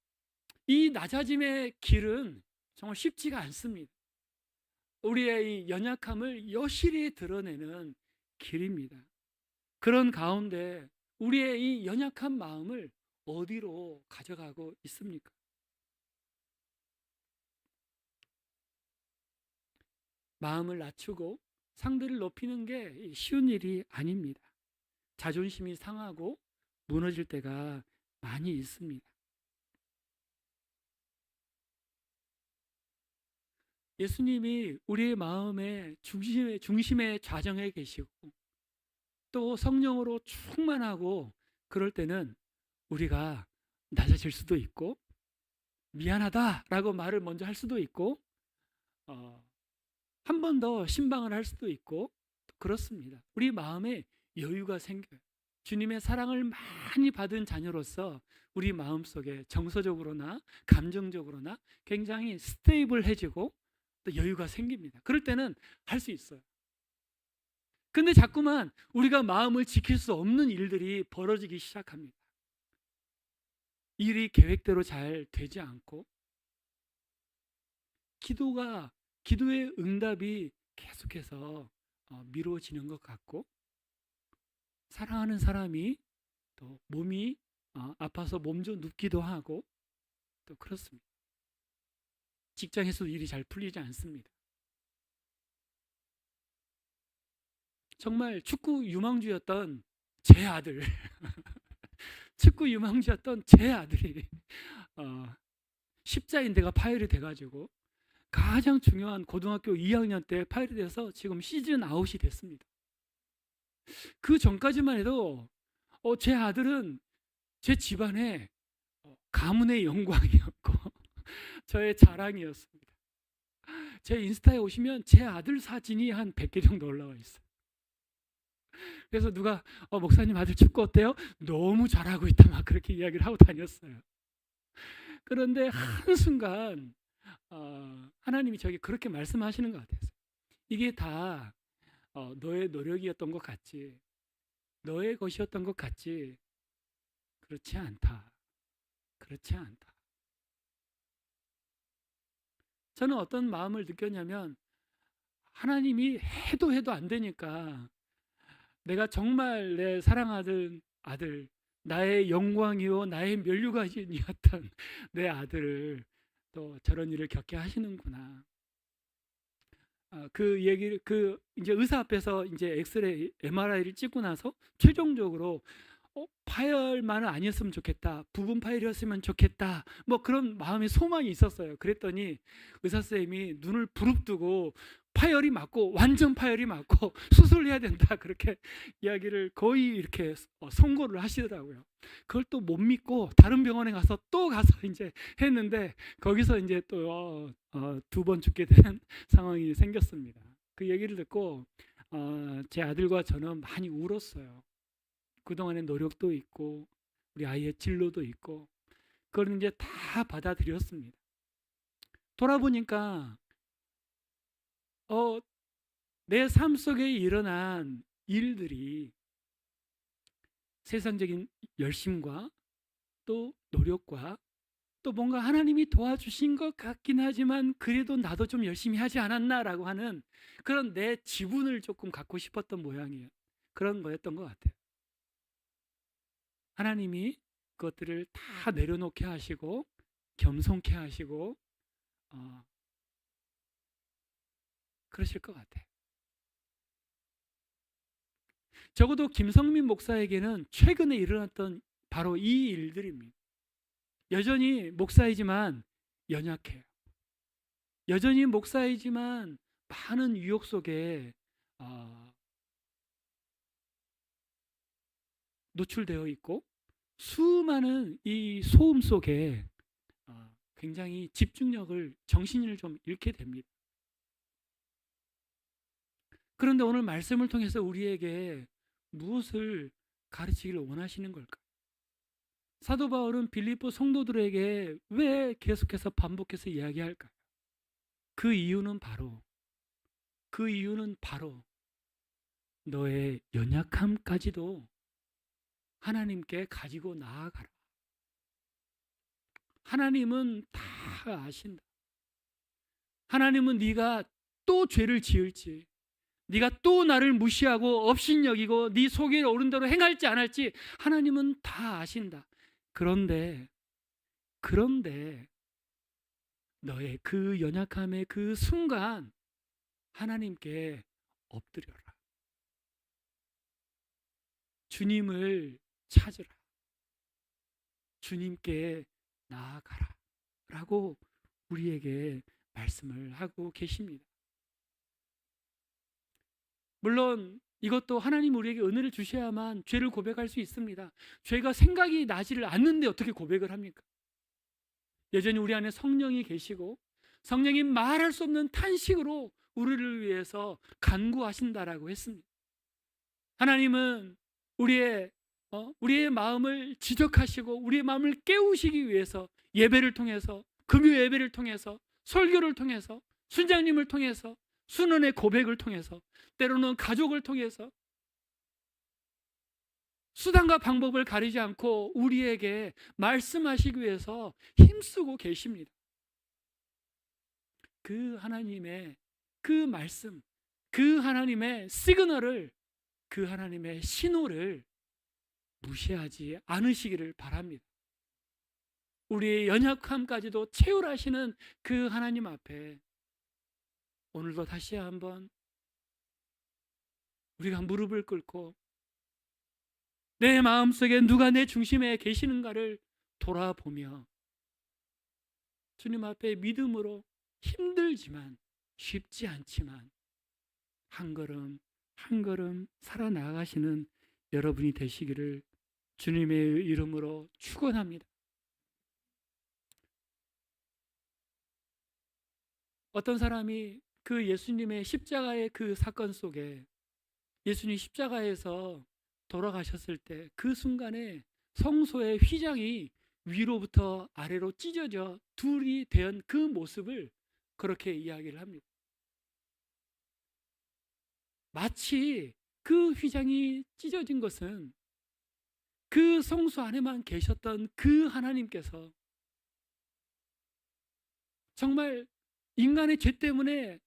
이 낮아짐의 길은 정말 쉽지가 않습니다. 우리의 이 연약함을 여실히 드러내는 길입니다. 그런 가운데 우리의 이 연약한 마음을 어디로 가져가고 있습니까? 마음을 낮추고 상대를 높이는 게 쉬운 일이 아닙니다. 자존심이 상하고 무너질 때가 많이 있습니다. 예수님이 우리의 마음의 중심의 좌정에 계시고 또 성령으로 충만하고 그럴 때는 우리가 낮아질 수도 있고 미안하다라고 말을 먼저 할 수도 있고 한 번 더 신방을 할 수도 있고 그렇습니다. 우리 마음에 여유가 생겨요. 주님의 사랑을 많이 받은 자녀로서 우리 마음속에 정서적으로나 감정적으로나 굉장히 스테이블해지고 또 여유가 생깁니다. 그럴 때는 할 수 있어요. 근데 자꾸만 우리가 마음을 지킬 수 없는 일들이 벌어지기 시작합니다. 일이 계획대로 잘 되지 않고 기도의 응답이 계속해서 미뤄지는 것 같고 사랑하는 사람이 또 몸이 아파서 몸 좀 눕기도 하고 또 그렇습니다. 직장에서도 일이 잘 풀리지 않습니다. 정말 축구 유망주였던 제 아들 축구 유망주였던 제 아들이 십자인대가 파열이 돼가지고 가장 중요한 고등학교 2학년 때 파열이 돼서 지금 시즌 아웃이 됐습니다. 그 전까지만 해도 제 아들은 제 집안의 가문의 영광이었고 저의 자랑이었습니다. 제 인스타에 오시면 제 아들 사진이 한 100개 정도 올라와 있어요. 그래서 누가 목사님 아들 축구 어때요? 너무 잘하고 있다 막 그렇게 이야기를 하고 다녔어요. 그런데 한순간 하나님이 저에게 그렇게 말씀하시는 것 같았어요. 이게 다 너의 노력이었던 것 같지, 너의 것이었던 것 같지, 그렇지 않다. 그렇지 않다. 저는 어떤 마음을 느꼈냐면 하나님이 해도 안 되니까 내가 정말 내 사랑하던 아들, 나의 영광이요 나의 면류관이었던 내 아들을 또 저런 일을 겪게 하시는구나. 그 얘기를 이제 의사 앞에서 이제 엑스레이, MRI를 찍고 나서 최종적으로 파열만은 아니었으면 좋겠다, 부분 파열이었으면 좋겠다, 뭐 그런 마음의 소망이 있었어요. 그랬더니 의사 선생님이 눈을 부릅뜨고 파열이 맞고 완전 파열이 맞고 수술해야 된다 그렇게 이야기를 거의 이렇게 선고를 하시더라고요. 그걸 또 못 믿고 다른 병원에 가서 이제 했는데 거기서 이제 또 두 번 죽게 된 상황이 생겼습니다. 그 얘기를 듣고 제 아들과 저는 많이 울었어요. 그동안의 노력도 있고 우리 아이의 진로도 있고 그걸 이제 다 받아들였습니다. 돌아보니까 내 삶 속에 일어난 일들이 세상적인 열심과 또 노력과 또 뭔가 하나님이 도와주신 것 같긴 하지만 그래도 나도 좀 열심히 하지 않았나라고 하는 그런 내 지분을 조금 갖고 싶었던 모양이에요. 그런 거였던 것 같아요. 하나님이 그것들을 다 내려놓게 하시고 겸손케 하시고 그러실 것 같아요. 적어도 김성민 목사에게는 최근에 일어났던 바로 이 일들입니다. 여전히 목사이지만 연약해요. 여전히 목사이지만 많은 유혹 속에 노출되어 있고 수많은 이 소음 속에 굉장히 집중력을, 정신을 좀 잃게 됩니다. 그런데 오늘 말씀을 통해서 우리에게 무엇을 가르치기를 원하시는 걸까? 사도 바울은 빌립보 성도들에게 왜 계속해서 반복해서 이야기할까요? 그 이유는 바로 너의 연약함까지도 하나님께 가지고 나아가라. 하나님은 다 아신다. 하나님은 네가 또 죄를 지을지, 네가 또 나를 무시하고 업신여기고 네 속에 오른 대로 행할지 안 할지 하나님은 다 아신다. 그런데 너의 그 연약함의 그 순간 하나님께 엎드려라. 주님을 찾으라. 주님께 나아가라. 라고 우리에게 말씀을 하고 계십니다. 물론 이것도 하나님 우리에게 은혜를 주셔야만 죄를 고백할 수 있습니다. 죄가 생각이 나지를 않는데 어떻게 고백을 합니까? 여전히 우리 안에 성령이 계시고 성령이 말할 수 없는 탄식으로 우리를 위해서 간구하신다라고 했습니다. 하나님은 우리의 마음을 지적하시고 우리의 마음을 깨우시기 위해서 예배를 통해서, 금요 예배를 통해서, 설교를 통해서, 순장님을 통해서, 순원의 고백을 통해서, 때로는 가족을 통해서 수단과 방법을 가리지 않고 우리에게 말씀하시기 위해서 힘쓰고 계십니다. 그 하나님의 그 말씀, 그 하나님의 시그널을, 그 하나님의 신호를 무시하지 않으시기를 바랍니다. 우리의 연약함까지도 채울하시는 그 하나님 앞에 오늘도 다시 한번 우리가 무릎을 꿇고 내 마음속에 누가 내 중심에 계시는가를 돌아보며 주님 앞에 믿음으로 힘들지만 쉽지 않지만 한 걸음 한 걸음 살아나가시는 여러분이 되시기를 주님의 이름으로 축원합니다. 어떤 사람이 그 예수님의 십자가의 그 사건 속에 예수님 십자가에서 돌아가셨을 때 그 순간에 성소의 휘장이 위로부터 아래로 찢어져 둘이 된 그 모습을 그렇게 이야기를 합니다. 마치 그 휘장이 찢어진 것은 그 성소 안에만 계셨던 그 하나님께서 정말 인간의 죄 때문에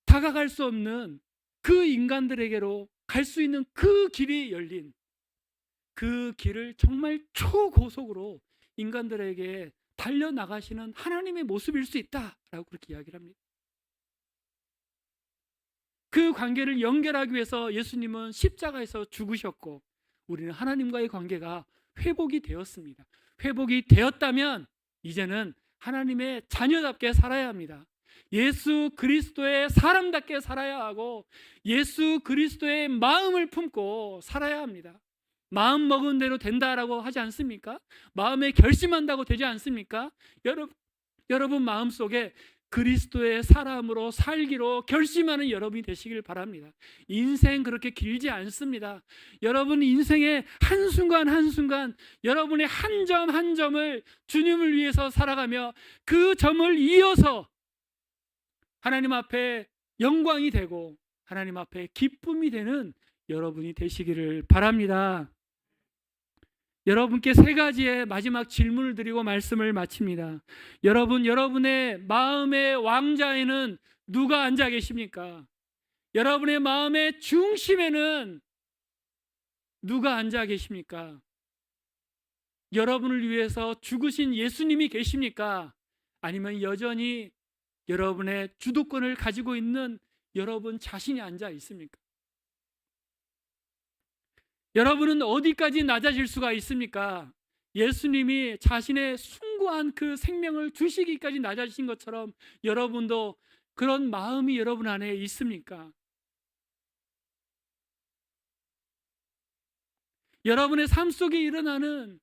다가갈 수 없는 그 인간들에게로 갈 수 있는 그 길이 열린 그 길을 정말 초고속으로 인간들에게 달려나가시는 하나님의 모습일 수 있다라고 그렇게 이야기를 합니다. 그 관계를 연결하기 위해서 예수님은 십자가에서 죽으셨고 우리는 하나님과의 관계가 회복이 되었습니다. 회복이 되었다면 이제는 하나님의 자녀답게 살아야 합니다. 예수 그리스도의 사람답게 살아야 하고 예수 그리스도의 마음을 품고 살아야 합니다. 마음 먹은 대로 된다라고 하지 않습니까? 마음에 결심한다고 되지 않습니까? 여러분 마음속에 그리스도의 사람으로 살기로 결심하는 여러분이 되시길 바랍니다. 인생 그렇게 길지 않습니다. 여러분 인생의 한순간 한순간 여러분의 한 점 한 점을 주님을 위해서 살아가며 그 점을 이어서 하나님 앞에 영광이 되고 하나님 앞에 기쁨이 되는 여러분이 되시기를 바랍니다. 여러분께 세 가지의 마지막 질문을 드리고 말씀을 마칩니다. 여러분의 마음의 왕자에는 누가 앉아 계십니까? 여러분의 마음의 중심에는 누가 앉아 계십니까? 여러분을 위해서 죽으신 예수님이 계십니까? 아니면 여전히 여러분의 주도권을 가지고 있는 여러분 자신이 앉아 있습니까? 여러분은 어디까지 낮아질 수가 있습니까? 예수님이 자신의 숭고한 그 생명을 주시기까지 낮아지신 것처럼 여러분도 그런 마음이 여러분 안에 있습니까? 여러분의 삶 속에 일어나는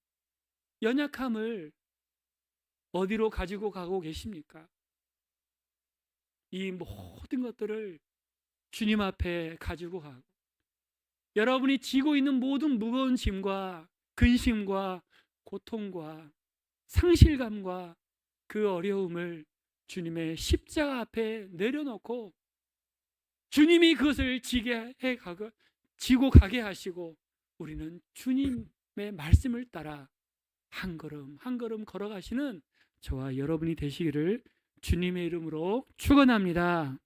연약함을 어디로 가지고 가고 계십니까? 이 모든 것들을 주님 앞에 가지고 가고, 여러분이 지고 있는 모든 무거운 짐과 근심과 고통과 상실감과 그 어려움을 주님의 십자가 앞에 내려놓고 주님이 그것을 지고 가게 하시고, 우리는 주님의 말씀을 따라 한 걸음 한 걸음 걸어가시는 저와 여러분이 되시기를 주님의 이름으로 축원합니다.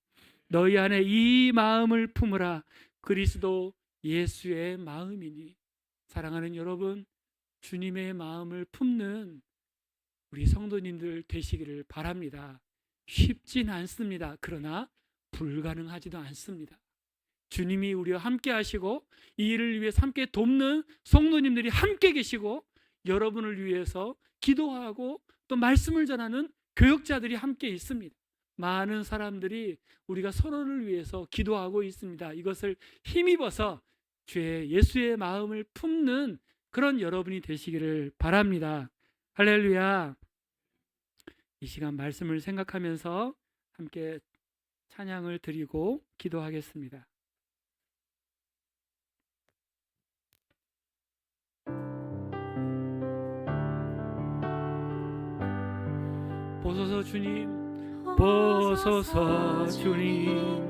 너희 안에 이 마음을 품으라. 그리스도 예수의 마음이니. 사랑하는 여러분, 주님의 마음을 품는 우리 성도님들 되시기를 바랍니다. 쉽진 않습니다. 그러나 불가능하지도 않습니다. 주님이 우리와 함께 하시고 이 일을 위해서 함께 돕는 성도님들이 함께 계시고, 여러분을 위해서 기도하고 또 말씀을 전하는 교역자들이 함께 있습니다. 많은 사람들이 우리가 서로를 위해서 기도하고 있습니다. 이것을 힘입어서 주의 예수의 마음을 품는 그런 여러분이 되시기를 바랍니다. 할렐루야. 이 시간 말씀을 생각하면서 함께 찬양을 드리고 기도하겠습니다. 보소서 주님, 보소서 주님,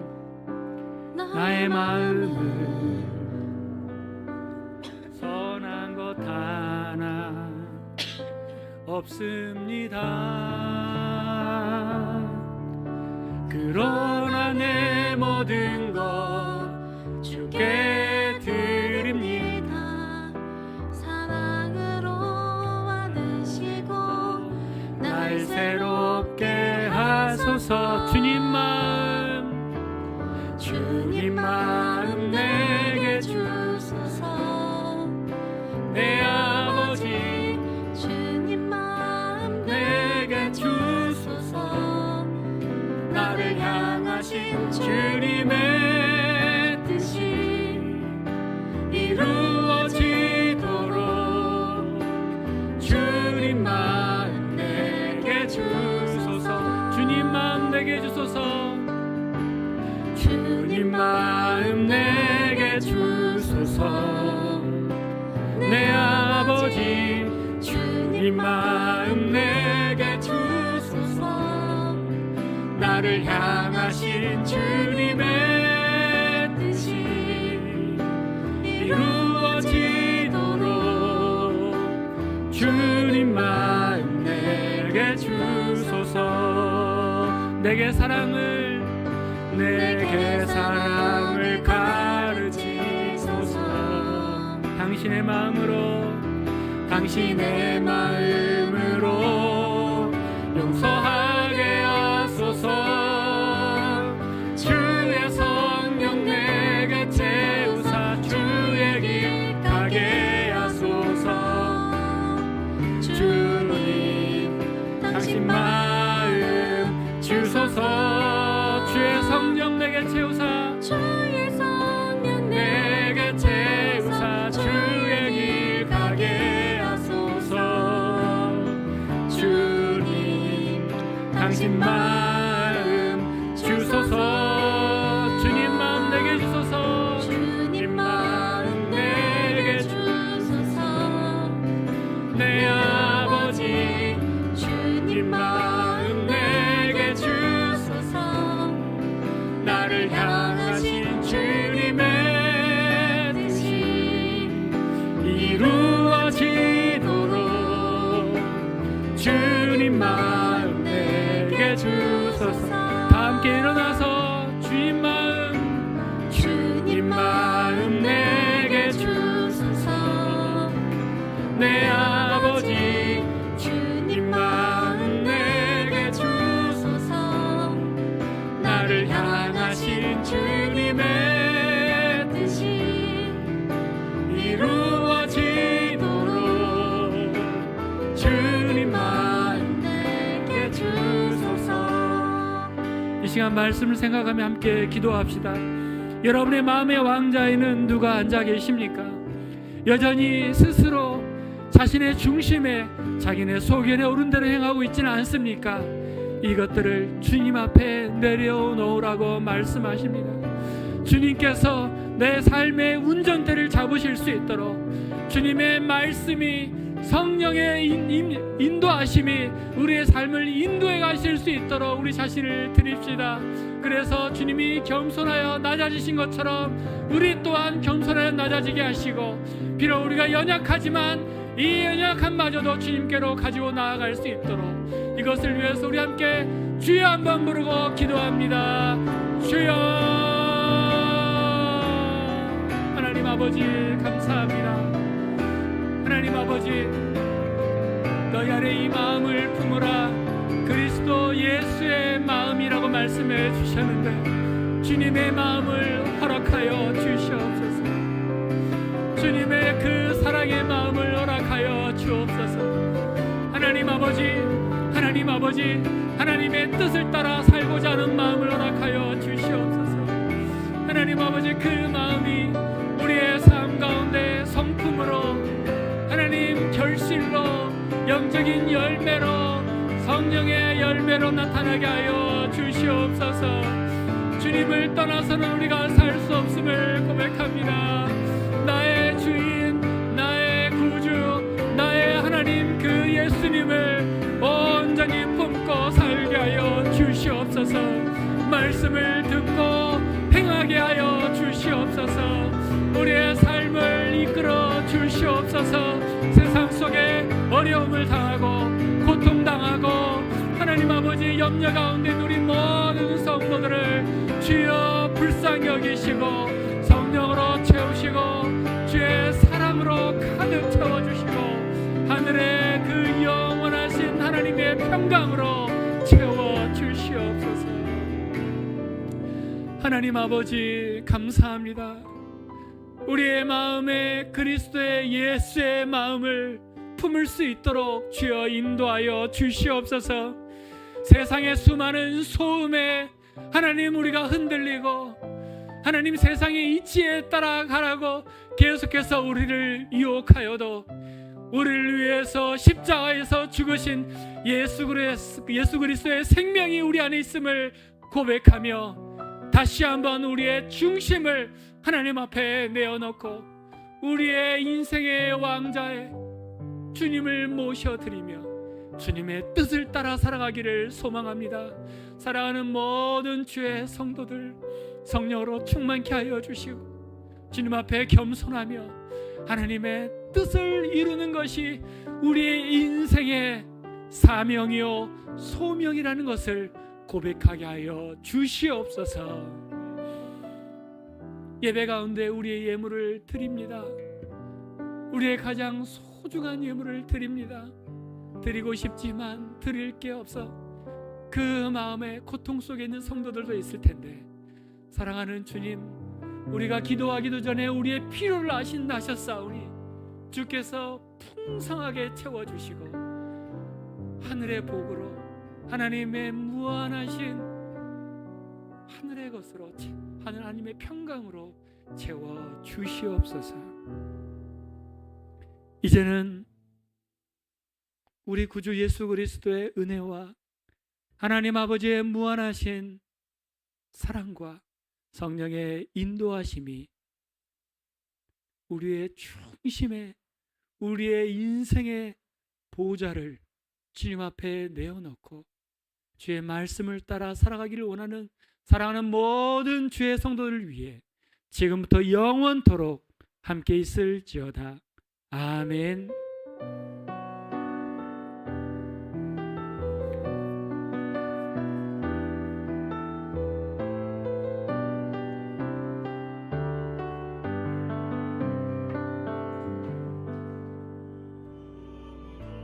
나의 마음을 선한 것 하나 없습니다. 그러나 내 모든 것 주께 드립니다. 사랑으로 와드시고 날 새롭게 하소서. 주님 마음 내게 주소서. 내 아버지 주님 마음 내게 주소서. 나를 향하신 주님의 뜻이 이루어지도록 주님 마음 내게 주소서. 주님 마음 내게 주소서. 주님 마음 내게 주소서. 내 아버지 주님 마음 내게 주소서. 나를 향하신 주님의 뜻이 이루어지도록 주님 마음 내게 주소서. 내게 사랑을 가르치소서. 당신의 마음으로 용서하게 하소서. 주의 성령 내게 채우사 주의 길 가게 하소서. 주님 당신 마음 주소서. 주의 성령 내게 채우사 주의 성령 내게 채우사 주의 길 가게 하소서. 주님 당신 마음 주소서. 주님 마음 내게 주소서. 주님 마음 내게 주소서. 내 아버지 주님 마음 내게 주소서. 나를 향하신 주님의 뜻이 이루어지도록 주님 마음 내게 주소서. 다 함께 일어나서 주님 마음 내게 주소서. 내 아버지 시간 말씀을 생각하며 함께 기도합시다. 여러분의 마음의 왕자에는 누가 앉아 계십니까? 여전히 스스로 자신의 중심에 자기네 소견에 오른 대로 행하고 있지는 않습니까? 이것들을 주님 앞에 내려놓으라고 말씀하십니다. 주님께서 내 삶의 운전대를 잡으실 수 있도록 주님의 말씀이 성령의 인도하심이 우리의 삶을 인도해 가실 수 있도록 우리 자신을 드립시다. 그래서 주님이 겸손하여 낮아지신 것처럼 우리 또한 겸손하여 낮아지게 하시고, 비록 우리가 연약하지만 이 연약함마저도 주님께로 가지고 나아갈 수 있도록, 이것을 위해서 우리 함께 주여 한번 부르고 기도합니다. 주여. 하나님 아버지 감사합니다. 하나님 아버지, 너희 안에 이 마음을 품으라. 그리스도 예수의 마음이라고 말씀해 주셨는데 주님의 마음을 허락하여 주시옵소서. 주님의 그 사랑의 마음을 허락하여 주옵소서. 하나님 아버지, 하나님 아버지, 하나님의 뜻을 따라 살고자 하는 마음을 허락하여 주시옵소서. 하나님 아버지, 그 마음이 우리의 삶 가운데 성품으로, 하나님 결실로, 영적인 열매로, 성령의 열매로 나타나게 하여 주시옵소서. 주님을 떠나서는 우리가 살 수 없음을 고백합니다. 나의 주인, 나의 구주, 나의 하나님 그 예수님을 온전히 품고 살게 하여 주시옵소서. 말씀을 듣고 행하게 하여 주시옵소서. 우리의 삶을 이끌어 주시옵소서. 세상 속에 어려움을 당하고 고통당하고 하나님 아버지 염려 가운데 우리 모든 성도들을 주여 불쌍히 여기시고 성령으로 채우시고 주의 사랑으로 가득 채워주시고 하늘의 그 영원하신 하나님의 평강으로 채워주시옵소서. 하나님 아버지 감사합니다. 우리의 마음에 그리스도의 예수의 마음을 품을 수 있도록 주여 인도하여 주시옵소서. 세상의 수많은 소음에 하나님 우리가 흔들리고 하나님 세상의 이치에 따라가라고 계속해서 우리를 유혹하여도 우리를 위해서 십자가에서 죽으신 예수 그리스도의 생명이 우리 안에 있음을 고백하며 다시 한번 우리의 중심을 하나님 앞에 내어놓고 우리의 인생의 왕자에 주님을 모셔드리며 주님의 뜻을 따라 살아가기를 소망합니다. 사랑하는 모든 주의 성도들 성령으로 충만케 하여 주시고 주님 앞에 겸손하며 하나님의 뜻을 이루는 것이 우리의 인생의 사명이요 소명이라는 것을 고백하게 하여 주시옵소서. 예배 가운데 우리의 예물을 드립니다. 우리의 가장 소중한 예물을 드립니다. 드리고 싶지만 드릴 게 없어 그 마음에 고통 속에 있는 성도들도 있을 텐데, 사랑하는 주님, 우리가 기도하기도 전에 우리의 필요를 아셨사오니 주께서 풍성하게 채워주시고 하늘의 복으로 하나님의 무한하신 하늘의 것으로 하나님의 평강으로 채워주시옵소서. 이제는 우리 구주 예수 그리스도의 은혜와 하나님 아버지의 무한하신 사랑과 성령의 인도하심이 우리의 중심에 우리의 인생의 보좌를 주님 앞에 내어놓고 주의 말씀을 따라 살아가기를 원하는 사랑하는 모든 주의 성도들을 위해 지금부터 영원토록 함께 있을지어다. 아멘.